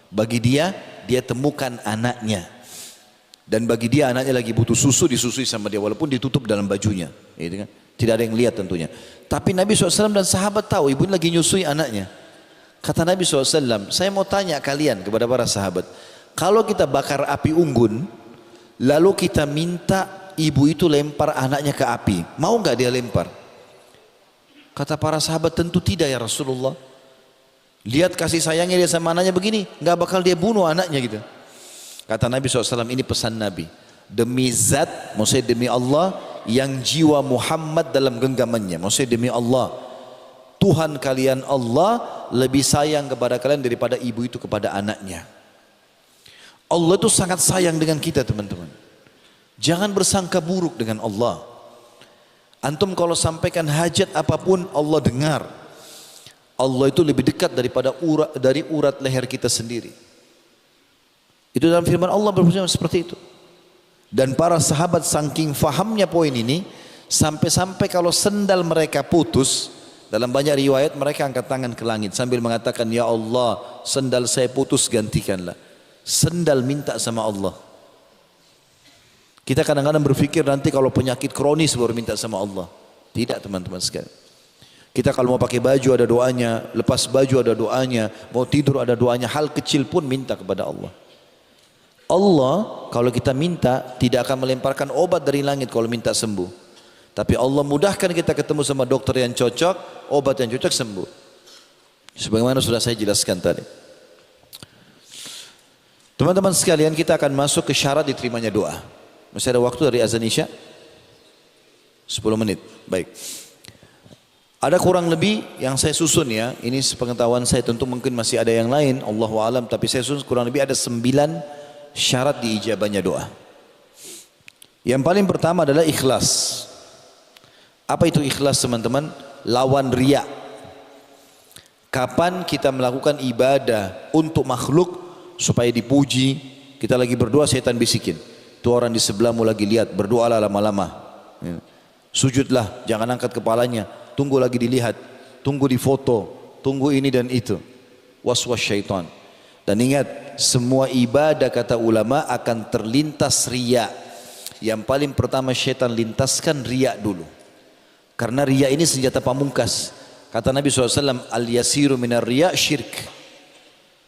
Bagi dia temukan anaknya. Dan bagi dia anaknya lagi butuh susu, disusui sama dia walaupun ditutup dalam bajunya, gitu kan? Tidak ada yang lihat tentunya. Tapi Nabi SAW dan sahabat tahu ibu ini lagi nyusui anaknya. Kata Nabi SAW, saya mau tanya kalian kepada para sahabat, kalau kita bakar api unggun, lalu kita minta ibu itu lempar anaknya ke api, mau nggak dia lempar? Kata para sahabat, tentu tidak ya Rasulullah. Lihat kasih sayangnya dia sama anaknya begini, nggak bakal dia bunuh anaknya gitu. Kata Nabi SAW, ini pesan Nabi. Demi zat, maksudnya demi Allah, yang jiwa Muhammad dalam genggamannya. Maksudnya demi Allah, Tuhan kalian Allah lebih sayang kepada kalian daripada ibu itu kepada anaknya. Allah itu sangat sayang dengan kita teman-teman. Jangan bersangka buruk dengan Allah. Antum kalau sampaikan hajat apapun Allah dengar. Allah itu lebih dekat dari urat leher kita sendiri. Itu dalam firman Allah berbunyi seperti itu. Dan para sahabat saking fahamnya poin ini, sampai-sampai kalau sendal mereka putus, dalam banyak riwayat mereka angkat tangan ke langit sambil mengatakan, ya Allah, sendal saya putus, gantikanlah. Sendal minta sama Allah. Kita kadang-kadang berpikir nanti kalau penyakit kronis baru minta sama Allah. Tidak teman-teman sekalian. Kita kalau mau pakai baju ada doanya, lepas baju ada doanya, mau tidur ada doanya, hal kecil pun minta kepada Allah. Allah kalau kita minta tidak akan melemparkan obat dari langit kalau minta sembuh. Tapi Allah mudahkan kita ketemu sama dokter yang cocok, obat yang cocok sembuh. Sebagaimana sudah saya jelaskan tadi. Teman-teman sekalian, kita akan masuk ke syarat diterimanya doa. Masih ada waktu dari azan Isya? 10 menit. Baik. Ada kurang lebih yang saya susun ya. Ini sepengetahuan saya, tentu mungkin masih ada yang lain, Allahu a'lam, tapi saya susun kurang lebih ada 9 syarat diijabahnya doa. Yang paling pertama adalah ikhlas. Apa itu ikhlas teman-teman? Lawan riya. Kapan kita melakukan ibadah untuk makhluk supaya dipuji, kita lagi berdoa setan bisikin, itu orang di sebelahmu lagi lihat, berdoalah lama-lama, sujudlah, jangan angkat kepalanya, tunggu lagi dilihat, tunggu di foto, tunggu ini dan itu, waswas syaitan. Dan ingat, semua ibadah kata ulama akan terlintas riya. Yang paling pertama syaitan lintaskan riya dulu, karena riya ini senjata pamungkas. Kata Nabi SAW, al-yasiru minar riya syirk.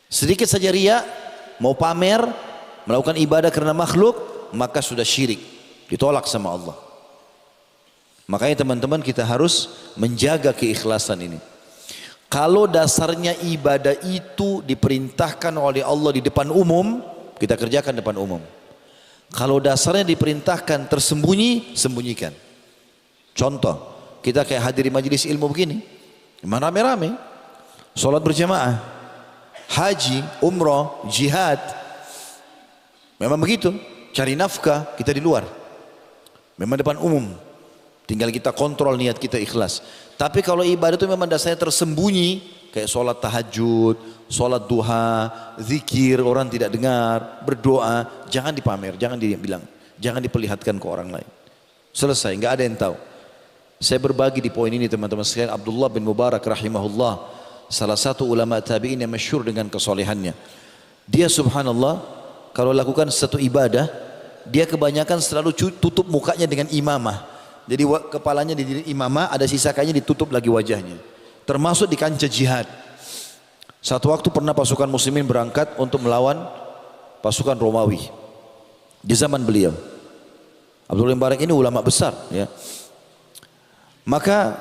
Sedikit saja riya, mau pamer, melakukan ibadah karena makhluk, maka sudah syirik, ditolak sama Allah. Makanya teman-teman kita harus menjaga keikhlasan ini. Kalau dasarnya ibadah itu diperintahkan oleh Allah di depan umum, kita kerjakan depan umum. Kalau dasarnya diperintahkan tersembunyi, sembunyikan. Contoh, kita kayak hadir di majelis ilmu begini, rame-rame, sholat berjamaah, haji, umrah, jihad, memang begitu. Cari nafkah, kita di luar, memang depan umum, tinggal kita kontrol niat kita ikhlas. Tapi kalau ibadah itu memang dasarnya tersembunyi, kayak sholat tahajud, sholat duha, zikir, orang tidak dengar, berdoa, jangan dipamer, jangan dibilang, jangan diperlihatkan ke orang lain. Selesai, nggak ada yang tahu. Saya berbagi di poin ini teman-teman sekalian. Abdullah bin Mubarak rahimahullah, salah satu ulama tabi'in yang masyhur dengan kesolehannya. Dia subhanallah kalau lakukan satu ibadah, dia kebanyakan selalu tutup mukanya dengan imamah. Jadi kepalanya di imamah, ada sisakannya ditutup lagi wajahnya. Termasuk di kancah jihad. Satu waktu pernah pasukan muslimin berangkat untuk melawan pasukan Romawi di zaman beliau. Abdullah bin Mubarak ini ulama besar, ya. Maka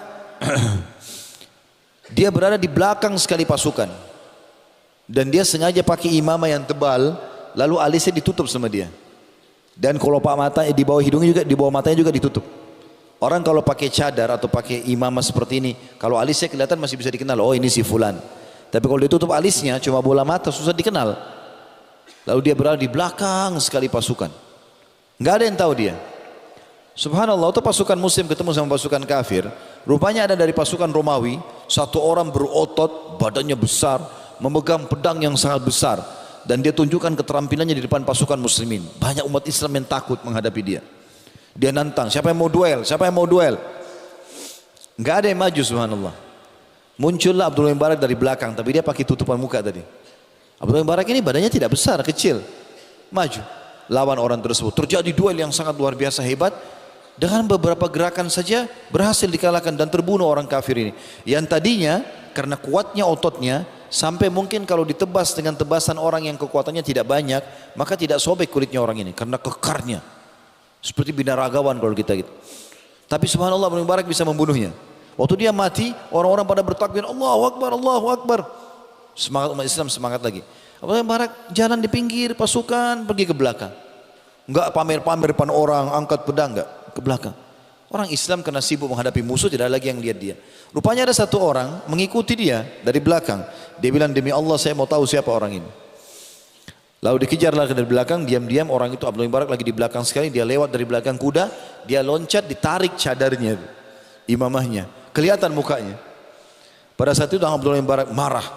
dia berada di belakang sekali pasukan dan dia sengaja pakai imamah yang tebal, lalu alisnya ditutup sama dia. Dan kelopak mata di bawah hidungnya juga, di bawah matanya juga ditutup. Orang kalau pakai cadar atau pakai imamah seperti ini, kalau alisnya kelihatan masih bisa dikenal, oh ini si fulan. Tapi kalau ditutup alisnya cuma bola mata, susah dikenal. Lalu dia berada di belakang sekali pasukan, nggak ada yang tahu dia. Subhanallah, itu pasukan muslim ketemu sama pasukan kafir. Rupanya ada dari pasukan Romawi, satu orang berotot, badannya besar, memegang pedang yang sangat besar, dan dia tunjukkan keterampilannya di depan pasukan muslimin. Banyak umat Islam yang takut menghadapi dia. Dia nantang, siapa yang mau duel? Siapa yang mau duel? Nggak ada yang maju, subhanallah. Muncullah Abdullah bin Mubarak dari belakang, tapi dia pakai tutupan muka tadi. Abdullah bin Mubarak ini badannya tidak besar, kecil. Maju, lawan orang tersebut. Terjadi duel yang sangat luar biasa hebat. Dengan beberapa gerakan saja berhasil dikalahkan dan terbunuh orang kafir ini. Yang tadinya karena kuatnya ototnya, sampai mungkin kalau ditebas dengan tebasan orang yang kekuatannya tidak banyak, maka tidak sobek kulitnya orang ini karena kekarnya. Seperti binaragawan kalau kita gitu. Tapi subhanallah Abdullah bin Mubarak bisa membunuhnya. Waktu dia mati, orang-orang pada bertakbir, Allahu Akbar, Allahu Akbar. Semangat umat Islam semangat lagi. Abdullah bin Mubarak jalan di pinggir pasukan, pergi ke belakang. Enggak pamer-pamer depan orang, angkat pedang, enggak, ke belakang. Orang Islam karena sibuk menghadapi musuh, tidak ada lagi yang lihat dia. Rupanya ada satu orang mengikuti dia dari belakang. Dia bilang, demi Allah saya mau tahu siapa orang ini. Lalu dikejarlah dari belakang, diam-diam orang itu, Abdullah bin Mubarak lagi di belakang sekali, dia lewat dari belakang kuda, dia loncat, ditarik cadarnya, imamahnya, kelihatan mukanya. Pada saat itu Abdullah bin Mubarak marah,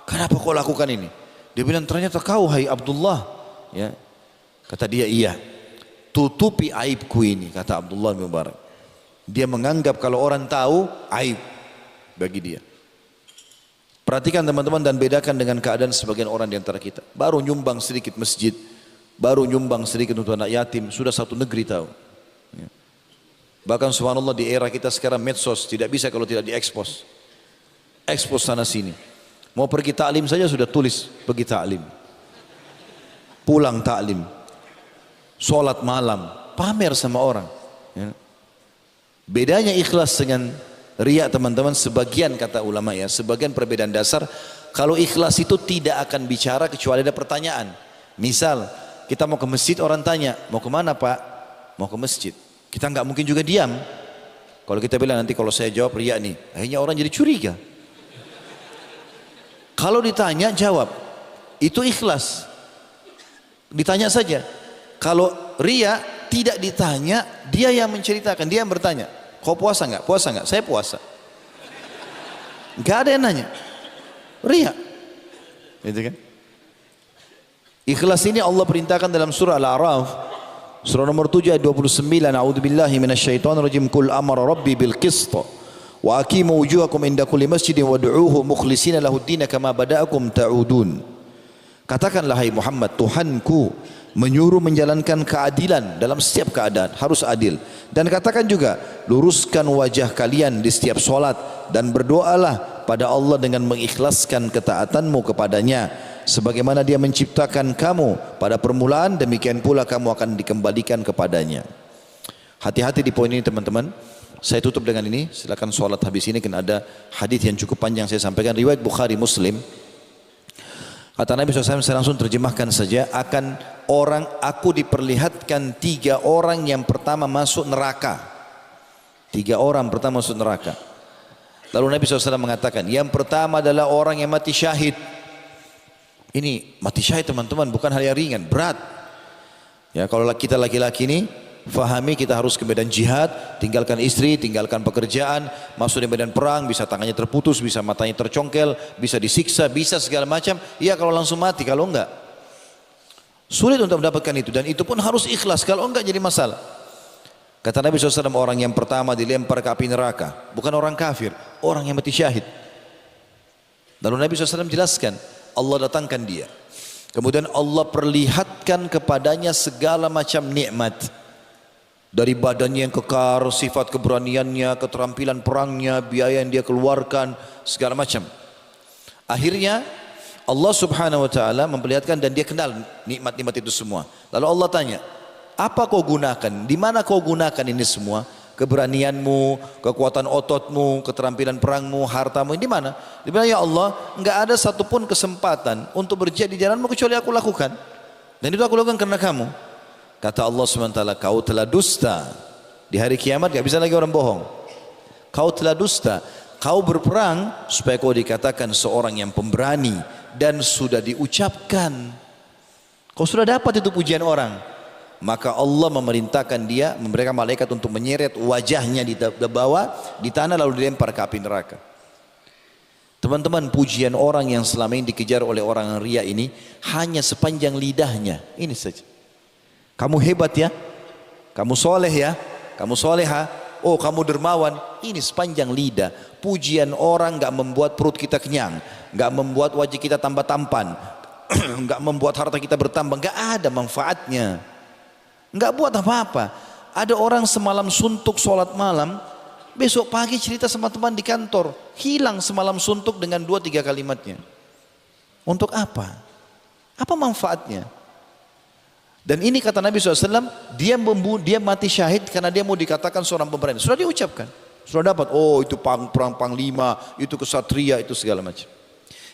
kenapa kau lakukan ini? Dia bilang, ternyata kau hai Abdullah, ya. Kata dia, iya, tutupi aibku ini, kata Abdullah bin Mubarak. Dia menganggap kalau orang tahu aib bagi dia. Perhatikan teman-teman dan bedakan dengan keadaan sebagian orang di antara kita. Baru nyumbang sedikit masjid, baru nyumbang sedikit untuk anak yatim, sudah satu negeri tahu. Ya. Bahkan subhanallah di era kita sekarang medsos tidak bisa kalau tidak diekspos. Ekspos sana sini. Mau pergi taklim saja sudah tulis pergi taklim. Pulang taklim. Sholat malam, pamer sama orang. Ya. Bedanya ikhlas dengan riya teman-teman, sebagian kata ulama ya, sebagian perbedaan dasar. Kalau ikhlas itu tidak akan bicara kecuali ada pertanyaan. Misal kita mau ke masjid, orang tanya, mau kemana Pak? Mau ke masjid. Kita nggak mungkin juga diam. Kalau kita bilang nanti kalau saya jawab riya nih, akhirnya orang jadi curiga. Kalau ditanya jawab, itu ikhlas. Ditanya saja. Kalau riya tidak ditanya, dia yang menceritakan, dia yang bertanya, kau puasa nggak? Puasa nggak? Saya puasa. Nggak ada yang nanya. Riya, gitu kan? Ikhlas ini Allah perintahkan dalam surah Al-A'raf, surah nomor 7 ayat 29. A'udzubillahi minasyaitonirrajim. Qul amara rabbi bil qist wa aqimu wujuhakum inda kulli masjidin wad'uuhu mukhlishina lahud-din kama bada'akum ta'udun. Katakanlah hai Muhammad, Tuhanku menyuruh menjalankan keadilan dalam setiap keadaan, harus adil. Dan katakan juga, luruskan wajah kalian di setiap solat dan berdoalah pada Allah dengan mengikhlaskan ketaatanmu kepadanya, sebagaimana Dia menciptakan kamu pada permulaan, demikian pula kamu akan dikembalikan kepadanya. Hati-hati di poin ini teman-teman. Saya tutup dengan ini, silakan solat habis ini, karena ada hadis yang cukup panjang saya sampaikan, riwayat Bukhari Muslim. Kata Nabi SAW, saya langsung terjemahkan saja, akan orang, aku diperlihatkan 3 orang yang pertama masuk neraka. 3 orang pertama masuk neraka. Lalu Nabi SAW mengatakan, yang pertama adalah orang yang mati syahid. Ini mati syahid teman-teman, bukan hal yang ringan, berat. Ya, kalau kita laki-laki ini, fahami kita harus ke medan jihad, tinggalkan istri, tinggalkan pekerjaan, masuk di medan perang, bisa tangannya terputus, bisa matanya tercongkel, bisa disiksa, bisa segala macam. Iya kalau langsung mati, kalau enggak sulit untuk mendapatkan itu, dan itu pun harus ikhlas, kalau enggak jadi masalah. Kata Nabi SAW, orang yang pertama dilempar ke api neraka bukan orang kafir, orang yang mati syahid. Lalu Nabi SAW jelaskan, Allah datangkan dia. Kemudian Allah perlihatkan kepadanya segala macam nikmat. Dari badannya yang kekar, sifat keberaniannya, keterampilan perangnya, biaya yang dia keluarkan, segala macam. Akhirnya Allah Subhanahu wa taala memperlihatkan dan dia kenal nikmat-nikmat itu semua. Lalu Allah tanya, apa kau gunakan? Di mana kau gunakan ini semua? Keberanianmu, kekuatan ototmu, keterampilan perangmu, hartamu, ini di mana? Di mana ya Allah? Enggak ada satupun kesempatan untuk berjihad di jalanmu kecuali aku lakukan. Dan itu aku lakukan karena kamu. Kata Allah SWT, kau telah dusta. Di hari kiamat enggak bisa lagi orang bohong. Kau telah dusta. Kau berperang supaya kau dikatakan seorang yang pemberani dan sudah diucapkan. Kau sudah dapat itu pujian orang. Maka Allah memerintahkan dia, memberikan malaikat untuk menyeret wajahnya di bawah, di tanah lalu dilempar ke api neraka. Teman-teman, pujian orang yang selama ini dikejar oleh orang yang ria ini hanya sepanjang lidahnya. Ini saja. Kamu hebat ya, kamu soleh ya, kamu soleha, oh kamu dermawan. Ini sepanjang lidah. Pujian orang gak membuat perut kita kenyang, gak membuat wajah kita tambah tampan, gak membuat harta kita bertambah, gak ada manfaatnya. Enggak buat apa-apa. Ada orang semalam suntuk sholat malam, besok pagi cerita sama teman di kantor, hilang semalam suntuk dengan 2-3 kalimatnya. Untuk apa? Apa manfaatnya? Dan ini kata Nabi SAW, dia mati syahid karena dia mau dikatakan seorang pemberani. Sudah diucapkan, sudah dapat. Oh itu perang panglima, itu kesatria, itu segala macam.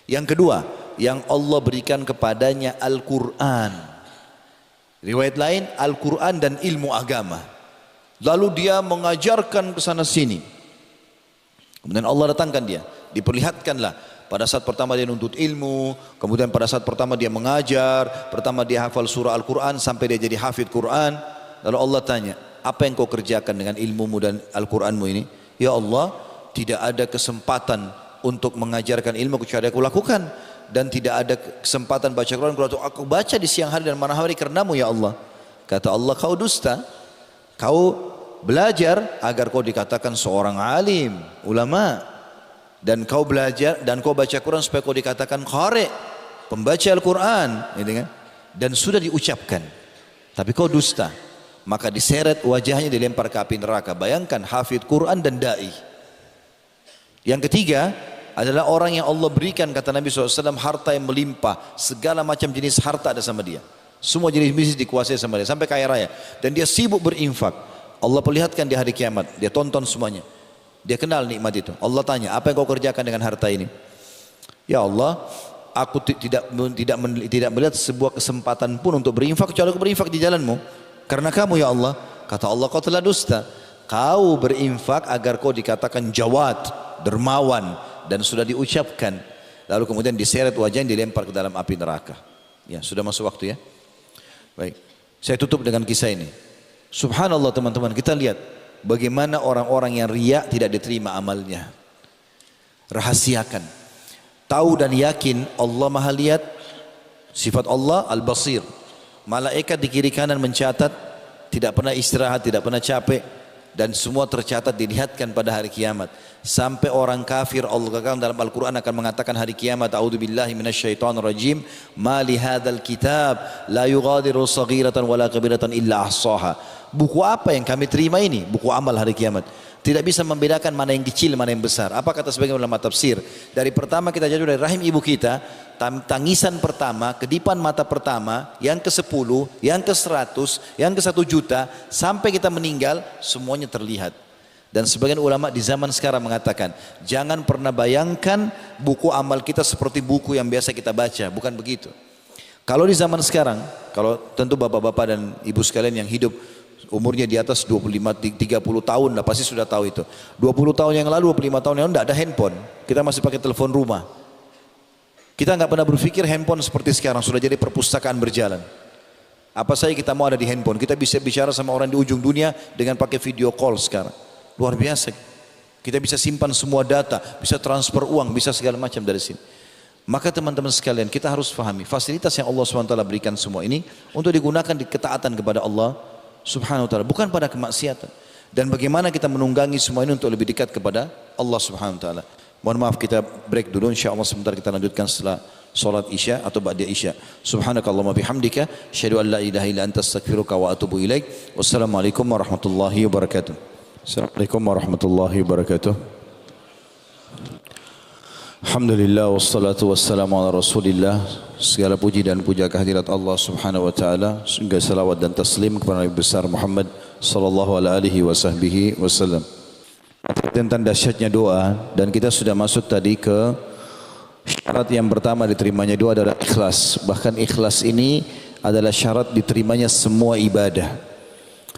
Yang kedua, yang Allah berikan kepadanya Al-Quran. Riwayat lain Al-Quran dan ilmu agama. Lalu dia mengajarkan ke sana sini. Kemudian Allah datangkan dia, diperlihatkanlah. Pada saat pertama dia nuntut ilmu, kemudian pada saat pertama dia mengajar, pertama dia hafal surah Al-Quran sampai dia jadi hafidh Quran. Lalu Allah tanya, apa yang kau kerjakan dengan ilmumu dan Al-Quranmu ini? Ya Allah, tidak ada kesempatan untuk mengajarkan ilmu kecuali aku lakukan. Dan tidak ada kesempatan baca Quran kalau aku baca di siang hari dan malam hari karenamu ya Allah. Kata Allah, kau dusta. Kau belajar agar kau dikatakan seorang alim, ulama. Dan kau belajar dan kau baca Quran supaya kau dikatakan qari, pembaca Al-Quran, gitu kan? Dan sudah diucapkan. Tapi kau dusta. Maka diseret wajahnya, dilempar ke api neraka. Bayangkan hafidh Quran dan dai. Yang ketiga adalah orang yang Allah berikan, kata Nabi SAW, harta yang melimpah. Segala macam jenis harta ada sama dia. Semua jenis bisnis dikuasai sama dia, sampai kaya raya. Dan dia sibuk berinfak. Allah perlihatkan di hari kiamat, dia tonton semuanya. Dia kenal nikmat itu. Allah tanya, apa yang kau kerjakan dengan harta ini? Ya Allah, aku tidak melihat sebuah kesempatan pun untuk berinfak kecuali aku berinfak di jalanmu. Karena kamu ya Allah. Kata Allah, kau telah dusta. Kau berinfak agar kau dikatakan jawad, dermawan, dan sudah diucapkan. Lalu kemudian diseret wajahnya, dilempar ke dalam api neraka. Ya, sudah masuk waktu ya. Baik, saya tutup dengan kisah ini. Subhanallah teman-teman, kita lihat bagaimana orang-orang yang riya tidak diterima amalnya. Rahasiakan, tahu dan yakin Allah maha lihat. Sifat Allah Al-Basir. Malaikat di kiri kanan mencatat, tidak pernah istirahat, tidak pernah capek. Dan semua tercatat, dilihatkan pada hari kiamat. Sampai orang kafir, Allah katakan dalam Al-Quran akan mengatakan hari kiamat, a'udzubillahi minasyaitonir rajim, ma li hadzal kitab la yughadiru saghiratan wala kabiratan illa ahsaha. Buku apa yang kami terima ini? Buku amal hari kiamat. Tidak bisa membedakan mana yang kecil, mana yang besar. Apa kata sebagian ulama tafsir? Dari pertama kita jatuh dari rahim ibu kita, tangisan pertama, kedipan mata pertama, yang ke-10, yang ke-100, yang ke-1 juta, sampai kita meninggal, semuanya terlihat. Dan sebagian ulama di zaman sekarang mengatakan, jangan pernah bayangkan buku amal kita seperti buku yang biasa kita baca. Bukan begitu. Kalau di zaman sekarang, kalau tentu bapak-bapak dan ibu sekalian yang hidup umurnya di atas 25-30 tahun lah pasti sudah tahu itu. 20 tahun yang lalu, 25 tahun yang lalu tidak ada handphone. Kita masih pakai telepon rumah. Kita nggak pernah berpikir handphone seperti sekarang sudah jadi perpustakaan berjalan. Apa saja kita mau ada di handphone. Kita bisa bicara sama orang di ujung dunia dengan pakai video call sekarang. Luar biasa. Kita bisa simpan semua data, bisa transfer uang, bisa segala macam dari sini. Maka teman-teman sekalian, kita harus fahami fasilitas yang Allah SWT berikan semua ini untuk digunakan di ketaatan kepada Allah Subhanahu wa ta'ala, bukan pada kemaksiatan. Dan bagaimana kita menunggangi semua ini untuk lebih dekat kepada Allah Subhanahu wa ta'ala. Mohon maaf, kita break dulu, insyaallah sebentar kita lanjutkan setelah salat Isya atau ba'da Isya. Subhanakallahumma bihamdika asyhadu an la ilaha illa anta astaghfiruka wa atubu ilaik. Wassalamualaikum warahmatullahi wabarakatuh. Assalamualaikum warahmatullahi wabarakatuh. Alhamdulillah wassalatu wassalamu ala Rasulillah. Segala puji dan puja kehadirat Allah Subhanahu wa taala. Segala salawat dan taslim kepada Nabi besar Muhammad sallallahu alaihi wasallam. Tentang dahsyatnya doa, dan kita sudah masuk tadi ke syarat yang pertama diterimanya doa adalah ikhlas. Bahkan ikhlas ini adalah syarat diterimanya semua ibadah.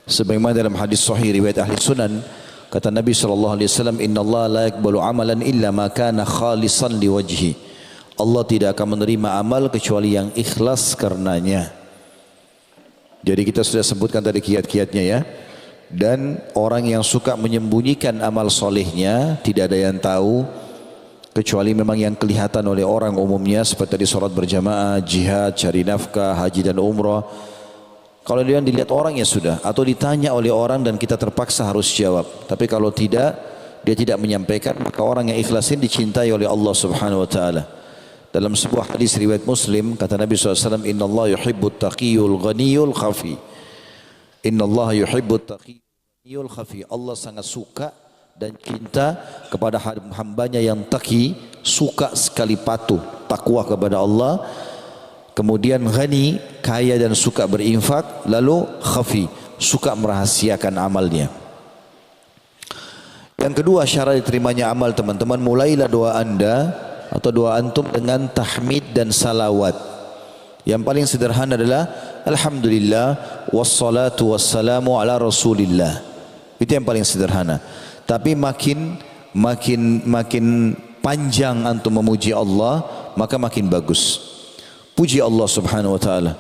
Sebagaimana dalam hadis sahih riwayat ahli sunan, kata Nabi SAW, Inna Allah la yakbalu amalan illa ma kana khalisan liwajhi. Allah tidak akan menerima amal kecuali yang ikhlas karenanya. Jadi kita sudah sebutkan tadi kiat-kiatnya ya. Dan orang yang suka menyembunyikan amal solehnya, tidak ada yang tahu kecuali memang yang kelihatan oleh orang umumnya, seperti tadi sholat berjamaah, jihad, cari nafkah, haji dan umrah. Kalau dia dilihat orang ya sudah, atau ditanya oleh orang dan kita terpaksa harus jawab. Tapi kalau tidak, dia tidak menyampaikan, maka orang yang ikhlas ini dicintai oleh Allah Subhanahu wa taala. Dalam sebuah hadis riwayat Muslim, kata Nabi SAW, Inna Allah yuhibbut taqiyul ghaniyul khafi. Inna Allah yuhibbut taqiyul khafi. Allah sangat suka dan cinta kepada hambanya yang taqi, suka sekali patuh, takwa kepada Allah. Kemudian ghani, kaya dan suka berinfak. Lalu khafi, suka merahasiakan amalnya. Yang kedua syarat diterimanya amal teman-teman, mulailah doa anda atau doa antum dengan tahmid dan salawat. Yang paling sederhana adalah Alhamdulillah wassalatu wassalamu ala Rasulillah. Itu yang paling sederhana. Tapi makin panjang antum memuji Allah, maka makin bagus. Puji Allah Subhanahu wa taala.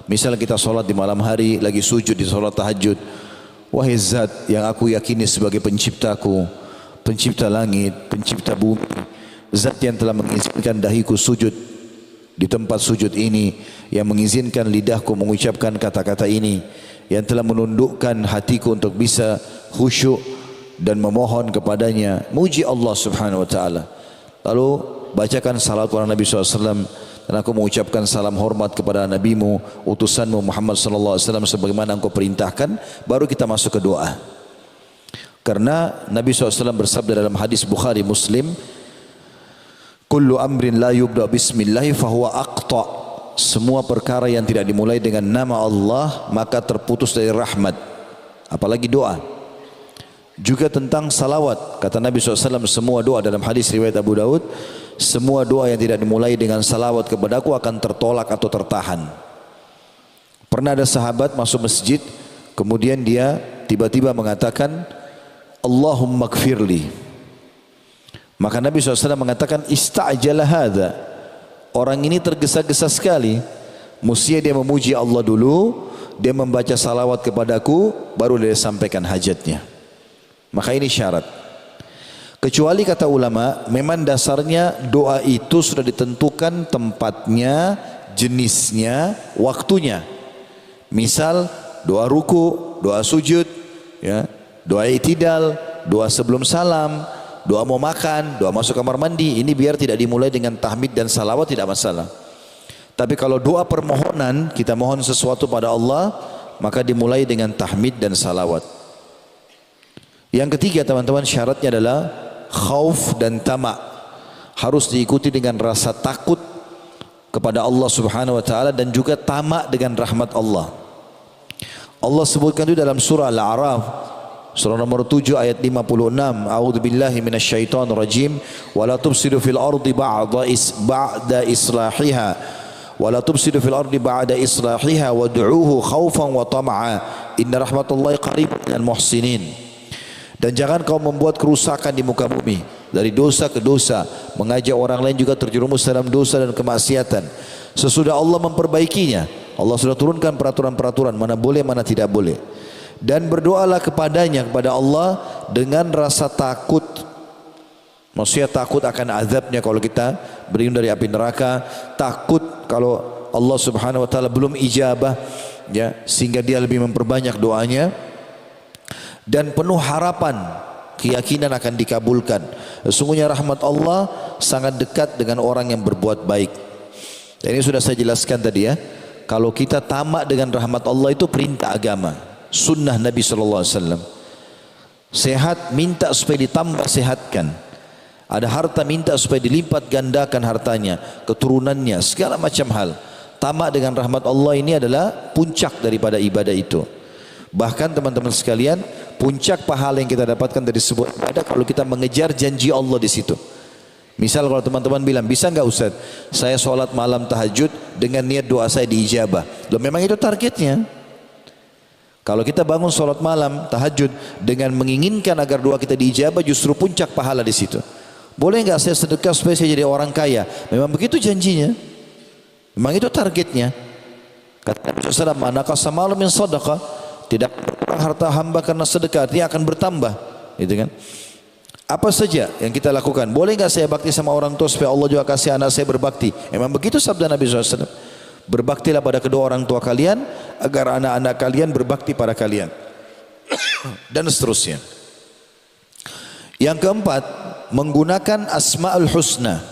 Misal kita salat di malam hari, lagi sujud di salat tahajud. Wahai Zat yang aku yakini sebagai penciptaku, pencipta langit, pencipta bumi, Zat yang telah mengizinkan dahiku sujud di tempat sujud ini, yang mengizinkan lidahku mengucapkan kata-kata ini, yang telah menundukkan hatiku untuk bisa khusyuk dan memohon kepadanya. Muji Allah Subhanahu wa taala. Lalu bacakan salawat kepada Nabi SAW, dan aku mengucapkan salam hormat kepada nabimu, utusanmu Muhammad sallallahu alaihi wasallam sebagaimana engkau perintahkan. Baru kita masuk ke doa. Karena Nabi SAW bersabda dalam hadis Bukhari Muslim, kullu amrin la yubda bismillahi fahuwa aqta. Semua perkara yang tidak dimulai dengan nama Allah maka terputus dari rahmat, apalagi doa. Juga tentang salawat, kata Nabi SAW, semua doa dalam hadis riwayat Abu Daud, semua doa yang tidak dimulai dengan salawat kepadaku akan tertolak atau tertahan. Pernah ada sahabat masuk masjid, kemudian dia tiba-tiba mengatakan Allahumma gfirli. Maka Nabi SAW mengatakan ista'jala hadha. Orang ini tergesa-gesa sekali. Mestinya dia memuji Allah dulu, dia membaca salawat kepadaku, baru dia sampaikan hajatnya. Maka ini syarat. Kecuali kata ulama, memang dasarnya doa itu sudah ditentukan tempatnya, jenisnya, waktunya. Misal doa ruku, doa sujud, ya, doa i'tidal, doa sebelum salam, doa mau makan, doa masuk kamar mandi. Ini biar tidak dimulai dengan tahmid dan salawat tidak masalah. Tapi kalau doa permohonan, kita mohon sesuatu pada Allah, maka dimulai dengan tahmid dan salawat. Yang ketiga teman-teman, syaratnya adalah khauf dan tamak. Harus diikuti dengan rasa takut kepada Allah Subhanahu wa taala dan juga tamak dengan rahmat Allah. Allah sebutkan itu dalam surah Al-A'raf, surah nomor 7 ayat 56. A'udzubillahi minasyaitonir rajim. Wa la tufsidu fil ardi ba'da islahiha. Wa la tufsidu fil ardi ba'da islahiha wad'uuhu khaufan wa tama'a. Inna rahmatullahi qaribun minal muhsinin. Dan jangan kau membuat kerusakan di muka bumi dari dosa ke dosa, mengajak orang lain juga terjerumus dalam dosa dan kemaksiatan. Sesudah Allah memperbaikinya, Allah sudah turunkan peraturan-peraturan mana boleh mana tidak boleh. Dan berdoalah kepadanya, kepada Allah dengan rasa takut. Maksudnya takut akan azabnya kalau kita berlindung dari api neraka, takut kalau Allah Subhanahu wa taala belum ijabah, ya, sehingga dia lebih memperbanyak doanya dan penuh harapan, keyakinan akan dikabulkan. Sesungguhnya rahmat Allah sangat dekat dengan orang yang berbuat baik. Dan ini sudah saya jelaskan tadi ya. Kalau kita tamak dengan rahmat Allah itu perintah agama, sunnah Nabi SAW. Sehat minta supaya ditambah sehatkan. Ada harta minta supaya dilipat gandakan hartanya, keturunannya, segala macam hal. Tamak dengan rahmat Allah ini adalah puncak daripada ibadah itu. Bahkan teman-teman sekalian, puncak pahala yang kita dapatkan dari sebuah ibadah kalau kita mengejar janji Allah di situ. Misal kalau teman-teman bilang, bisa enggak Ustaz, saya sholat malam tahajud dengan niat doa saya diijabah. Loh, memang itu targetnya. Kalau kita bangun sholat malam tahajud dengan menginginkan agar doa kita diijabah, justru puncak pahala di situ. Boleh enggak saya sedekah supaya saya jadi orang kaya? Memang begitu janjinya. Memang itu targetnya. Kata Nabi SAW, "Manaqasa malun min sadaqah." Tidak berkurang harta hamba karena sedekah, dia akan bertambah. Gitu kan? Apa saja yang kita lakukan? Boleh enggak saya bakti sama orang tua supaya Allah juga kasih anak saya berbakti? Memang begitu sabda Nabi SAW. Berbaktilah pada kedua orang tua kalian agar anak-anak kalian berbakti pada kalian. Dan seterusnya. Yang keempat, menggunakan Asmaul Husna,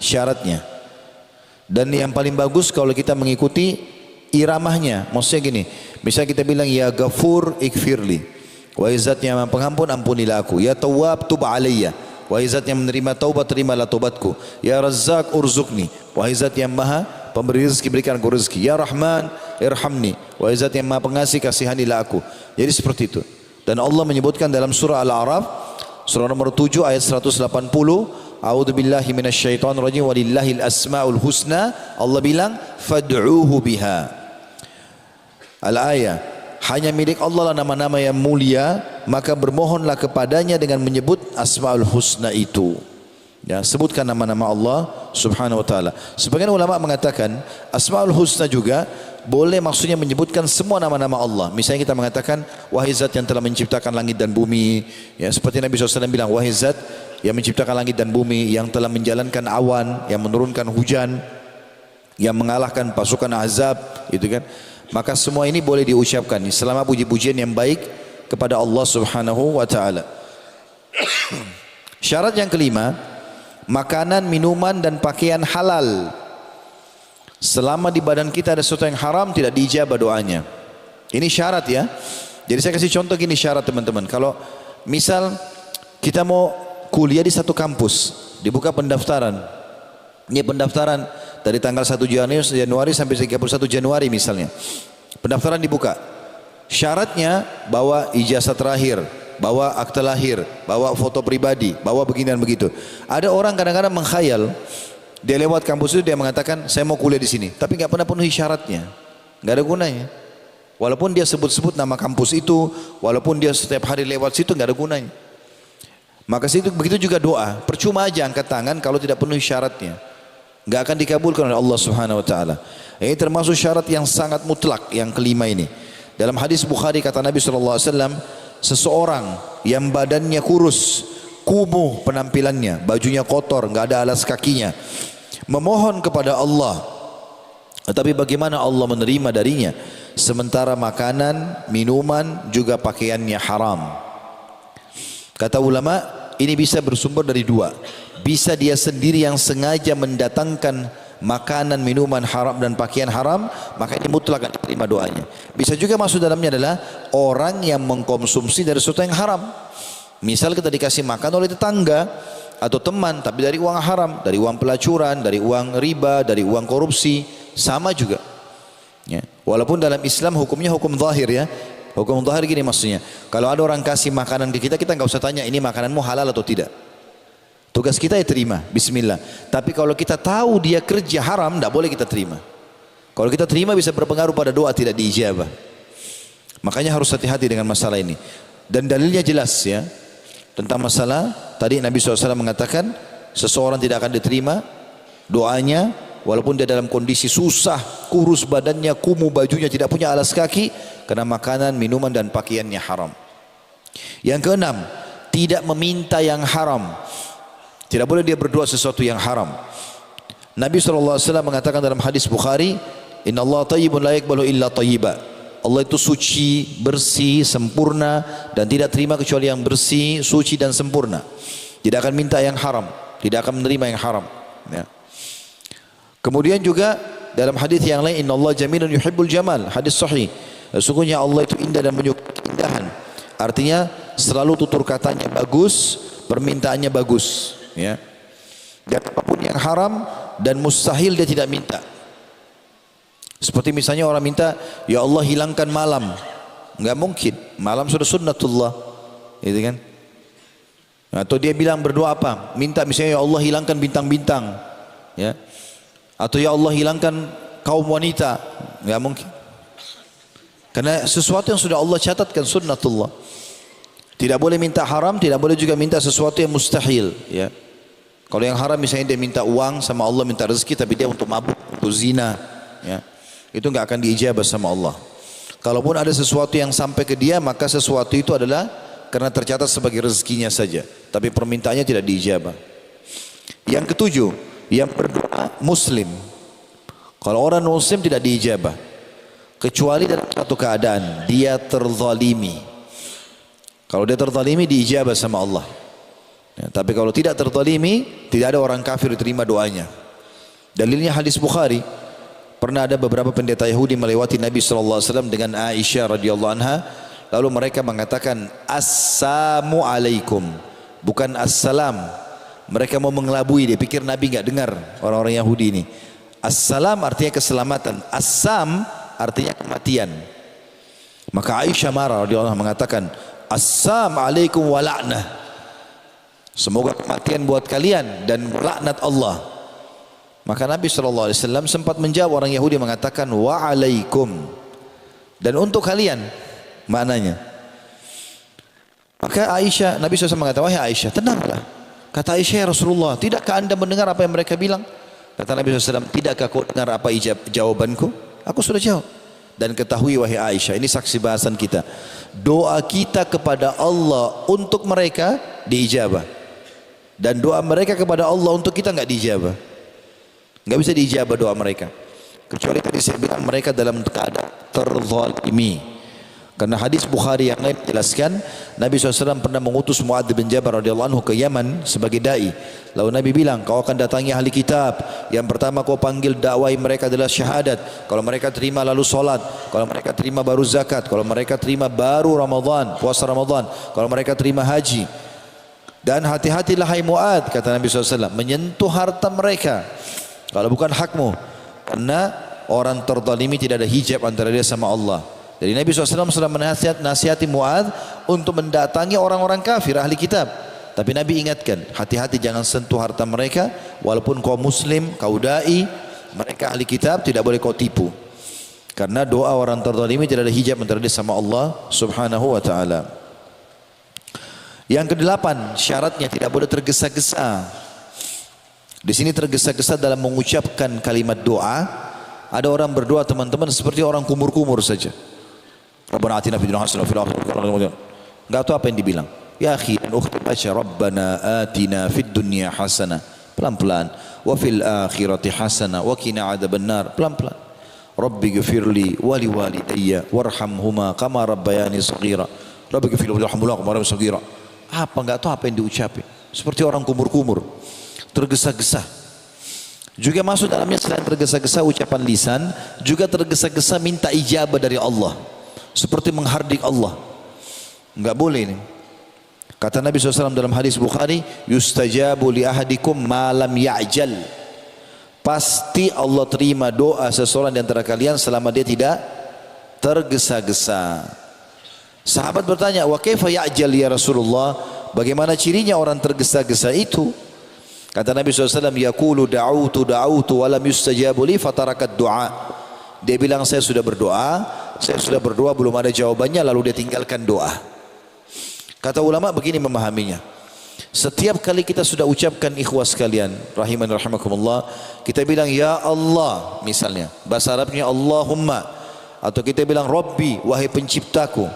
syaratnya. Dan yang paling bagus kalau kita mengikuti iramahnya. Maksudnya gini, misalnya kita bilang ya Ghafur ikfirli, wahai zat yang maha pengampun ampunilah aku. Ya Tawwab tub alayya, wahai zat yang menerima taubat terimalah taubatku. Ya Razzaq urzukni, wahai zat yang maha pemberi rezeki berikan aku rezeki. Ya Rahman irhamni, wahai zat yang maha pengasih kasihanilah aku. Jadi seperti itu. Dan Allah menyebutkan dalam surah Al-A'raf, surah nomor 7 ayat 180, A'udzubillahi minasyaitonir rajim, walillahil asmaul husna. Allah bilang fad'uuhu biha. Al-ayah, hanya milik Allah lah nama-nama yang mulia, maka bermohonlah kepadanya dengan menyebut asmaul husna itu. Ya, sebutkan nama-nama Allah Subhanahu wa taala. Sebagian ulama mengatakan asmaul husna juga boleh maksudnya menyebutkan semua nama-nama Allah. Misalnya kita mengatakan wahai zat yang telah menciptakan langit dan bumi, ya, seperti Nabi SAW bilang wahai zat yang menciptakan langit dan bumi, yang telah menjalankan awan, yang menurunkan hujan, yang mengalahkan pasukan azab, gitu kan. Maka semua ini boleh diucapkan selama puji-pujian yang baik kepada Allah Subhanahu wa taala. Syarat yang kelima, makanan, minuman dan pakaian halal. Selama di badan kita ada sesuatu yang haram, tidak diijabah doanya. Ini syarat ya. Jadi saya kasih contoh gini syarat teman-teman. Kalau misal kita mau kuliah di satu kampus, dibuka pendaftaran. Ini pendaftaran dari tanggal 1 Januari sampai 31 Januari misalnya. Pendaftaran dibuka. Syaratnya bawa ijazah terakhir, bawa akta lahir, bawa foto pribadi, bawa begini dan begitu. Ada orang kadang-kadang mengkhayal, dia lewat kampus itu dia mengatakan saya mau kuliah di sini, tapi nggak pernah penuhi syaratnya, nggak ada gunanya. Walaupun dia sebut-sebut nama kampus itu, walaupun dia setiap hari lewat situ, nggak ada gunanya. Maka situ begitu juga doa, percuma aja angkat tangan kalau tidak penuhi syaratnya, nggak akan dikabulkan oleh Allah Subhanahu Wa Taala. Ini termasuk syarat yang sangat mutlak yang kelima ini. Dalam hadis Bukhari kata Nabi SAW, seseorang yang badannya kurus, kumuh penampilannya, bajunya kotor, nggak ada alas kakinya, memohon kepada Allah, tetapi bagaimana Allah menerima darinya sementara makanan, minuman juga pakaiannya haram? Kata ulama, ini bisa bersumber dari dua. Bisa dia sendiri yang sengaja mendatangkan makanan, minuman haram dan pakaian haram, maka ini mutlak akan diterima doanya. Bisa juga masuk dalamnya adalah orang yang mengkonsumsi dari sesuatu yang haram. Misal kita dikasih makan oleh tetangga atau teman, tapi dari uang haram, dari uang pelacuran, dari uang riba, dari uang korupsi, sama juga. Ya. Walaupun dalam Islam hukumnya hukum zahir ya. Hukum zahir gini maksudnya, kalau ada orang kasih makanan ke kita, kita nggak usah tanya ini makananmu halal atau tidak. Tugas kita ya terima, bismillah. Tapi kalau kita tahu dia kerja haram, tidak boleh kita terima. Kalau kita terima bisa berpengaruh pada doa tidak diijabah. Makanya harus hati-hati dengan masalah ini. Dan dalilnya jelas ya. Tentang masalah tadi Nabi SAW mengatakan seseorang tidak akan diterima doanya walaupun dia dalam kondisi susah, kurus badannya, kumuh bajunya, tidak punya alas kaki, karena makanan, minuman dan pakaiannya haram. Yang keenam, tidak meminta yang haram. Tidak boleh dia berdoa sesuatu yang haram. Nabi SAW mengatakan dalam hadis Bukhari, Inna Allah tayyibun la yakbalu illa tayyiba. Allah itu suci, bersih, sempurna dan tidak terima kecuali yang bersih, suci dan sempurna. Tidak akan minta yang haram, tidak akan menerima yang haram. Ya. Kemudian juga dalam hadis yang lain, Inna Allah jamilun yuhibbul jamal, hadis sahih. Sesungguhnya Allah itu indah dan menyukai keindahan. Artinya selalu tutur katanya bagus, permintaannya bagus. Ya. Dan apapun yang haram dan mustahil dia tidak minta. Seperti misalnya orang minta, ya Allah hilangkan malam. Enggak mungkin, malam sudah sunnatullah, gitu kan? Atau dia bilang berdoa apa? Minta misalnya ya Allah hilangkan bintang-bintang, ya. Atau ya Allah hilangkan kaum wanita, enggak mungkin. Karena sesuatu yang sudah Allah catatkan sunnatullah. Tidak boleh minta haram, tidak boleh juga minta sesuatu yang mustahil, ya. Kalau yang haram misalnya dia minta uang sama Allah, minta rezeki tapi dia untuk mabuk, untuk zina, ya. Itu enggak akan diijabah sama Allah. Kalaupun ada sesuatu yang sampai ke dia, maka sesuatu itu adalah karena tercatat sebagai rezekinya saja, tapi permintaannya tidak diijabah. Yang ketujuh, yang berdoa muslim. Kalau orang muslim tidak diijabah kecuali dalam satu keadaan, dia terzalimi. Kalau dia terzalimi diijabah sama Allah. Ya, tapi kalau tidak terzalimi, tidak ada orang kafir diterima doanya. Dalilnya hadis Bukhari. Pernah ada beberapa pendeta Yahudi melewati Nabi SAW dengan Aisyah radhiyallahu anha, lalu mereka mengatakan assalamu alaikum, bukan assalam. Mereka mau mengelabui, dia pikir Nabi enggak dengar, orang-orang Yahudi ini. Assalam artinya keselamatan, assam artinya kematian. Maka Aisyah marah radhiyallahu anha mengatakan assalamu alaikum wa la'nah, semoga kematian buat kalian dan laknat Allah. Maka Nabi SAW sempat menjawab orang Yahudi mengatakan wa'alaikum, dan untuk kalian maknanya. Maka Aisyah, Nabi SAW mengatakan, wahai Aisyah tenanglah. Kata Aisyah, ya Rasulullah, tidakkah anda mendengar apa yang mereka bilang? Kata Nabi SAW, tidakkah kau dengar apa jawabanku? Aku sudah jawab. Dan ketahui wahai Aisyah, ini saksi bahasan kita, doa kita kepada Allah untuk mereka diijabah, dan doa mereka kepada Allah untuk kita enggak diijabah. Enggak bisa diijabah doa mereka kecuali tadi saya bilang mereka dalam keadaan terzalimi. Karena hadis Bukhari yang lain menjelaskan Nabi SAW pernah mengutus Mu'adz bin Jabal radhiyallahu anhu ke Yaman sebagai dai. Lalu Nabi bilang, kau akan datangi ahli kitab, yang pertama kau panggil dakwai mereka adalah syahadat. Kalau mereka terima lalu solat, kalau mereka terima baru zakat, kalau mereka terima baru Ramadan, puasa Ramadan, kalau mereka terima haji. Dan hati-hatilah hai Mu'adz, kata Nabi SAW, menyentuh harta mereka kalau bukan hakmu, karena orang terzalimi tidak ada hijab antara dia sama Allah. Jadi Nabi SAW sudah menasihati Mu'adz untuk mendatangi orang-orang kafir ahli kitab. Tapi Nabi ingatkan, hati-hati jangan sentuh harta mereka, walaupun kau muslim, kau dai, mereka ahli kitab tidak boleh kau tipu. Karena doa orang terzalimi tidak ada hijab antara dia sama Allah Subhanahu wa taala. Yang kedelapan, syaratnya tidak boleh tergesa-gesa. Di sini tergesa-gesa dalam mengucapkan kalimat doa. Ada orang berdoa teman-teman seperti orang kumur-kumur saja. Rabbana atina fid dunya hasanah wa fil akhirati hasanah. Enggak tahu apa yang dibilang. Ya akhi dan ukhti baca Rabbana atina fid dunya hasanah, pelan-pelan, wa fil akhirati hasanah wa qina adzabannar, pelan-pelan. Rabbi ghfirli wa li walidayya warhamhuma kama rabbayani shaghira. Rabbi ghfirli warhamhuma kama rabbayani shaghira. Apa enggak tahu apa yang diucapin. Seperti orang kumur-kumur. Tergesa-gesa. Juga masuk dalamnya selain tergesa-gesa ucapan lisan, juga tergesa-gesa minta ijabah dari Allah, seperti menghardik Allah. Enggak boleh ini. Kata Nabi SAW dalam hadis Bukhari, yustajabu li ahadikum ma lam ya'jal. Pasti Allah terima doa seseorang di antara kalian selama dia tidak tergesa-gesa. Sahabat bertanya, wa kaifa ya'jal ya Rasulullah? Bagaimana cirinya orang tergesa-gesa itu? Kata Nabi SAW, yaqulu da'utu wa lam yustajabu li fatarakat du'a. Dia bilang saya sudah berdoa belum ada jawabannya, lalu dia tinggalkan doa. Kata ulama begini memahaminya. Setiap kali kita sudah ucapkan ikhwas sekalian, rahiman rahimakumullah, kita bilang ya Allah misalnya, bahasa Arabnya Allahumma, atau kita bilang Rabbi, wahai penciptaku,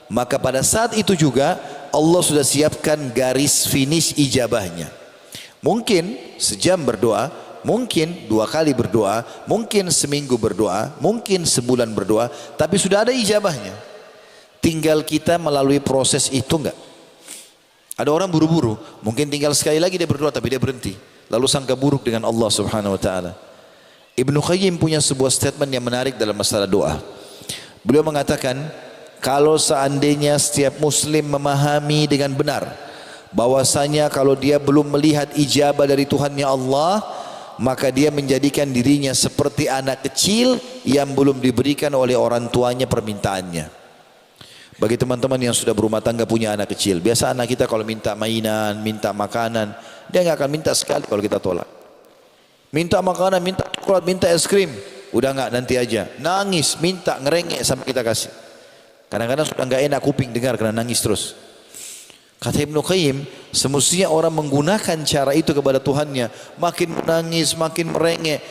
maka pada saat itu juga Allah sudah siapkan garis finish ijabahnya. Mungkin sejam berdoa Mungkin 2 kali berdoa, mungkin seminggu berdoa, mungkin sebulan berdoa, tapi sudah ada ijabahnya. Tinggal kita melalui proses itu enggak. Ada orang buru-buru, mungkin tinggal sekali lagi dia berdoa tapi dia berhenti. Lalu sangka buruk dengan Allah Subhanahu wa taala. Ibnu Qayyim punya sebuah statement yang menarik dalam masalah doa. Beliau mengatakan, kalau seandainya setiap muslim memahami dengan benar bahwasanya kalau dia belum melihat ijabah dari Tuhannya Allah, maka dia menjadikan dirinya seperti anak kecil yang belum diberikan oleh orang tuanya permintaannya. Bagi teman-teman yang sudah berumah tangga punya anak kecil, biasa anak kita kalau minta mainan, minta makanan, dia nggak akan minta sekali kalau kita tolak. Minta makanan, minta coklat, minta es krim, udah nggak, nanti aja. Nangis, minta, ngerengek sampai kita kasih. Kadang-kadang sudah nggak enak kuping dengar karena nangis terus. Kata Ibnu Qayyim, semestinya orang menggunakan cara itu kepada Tuhannya, makin menangis, makin merengek,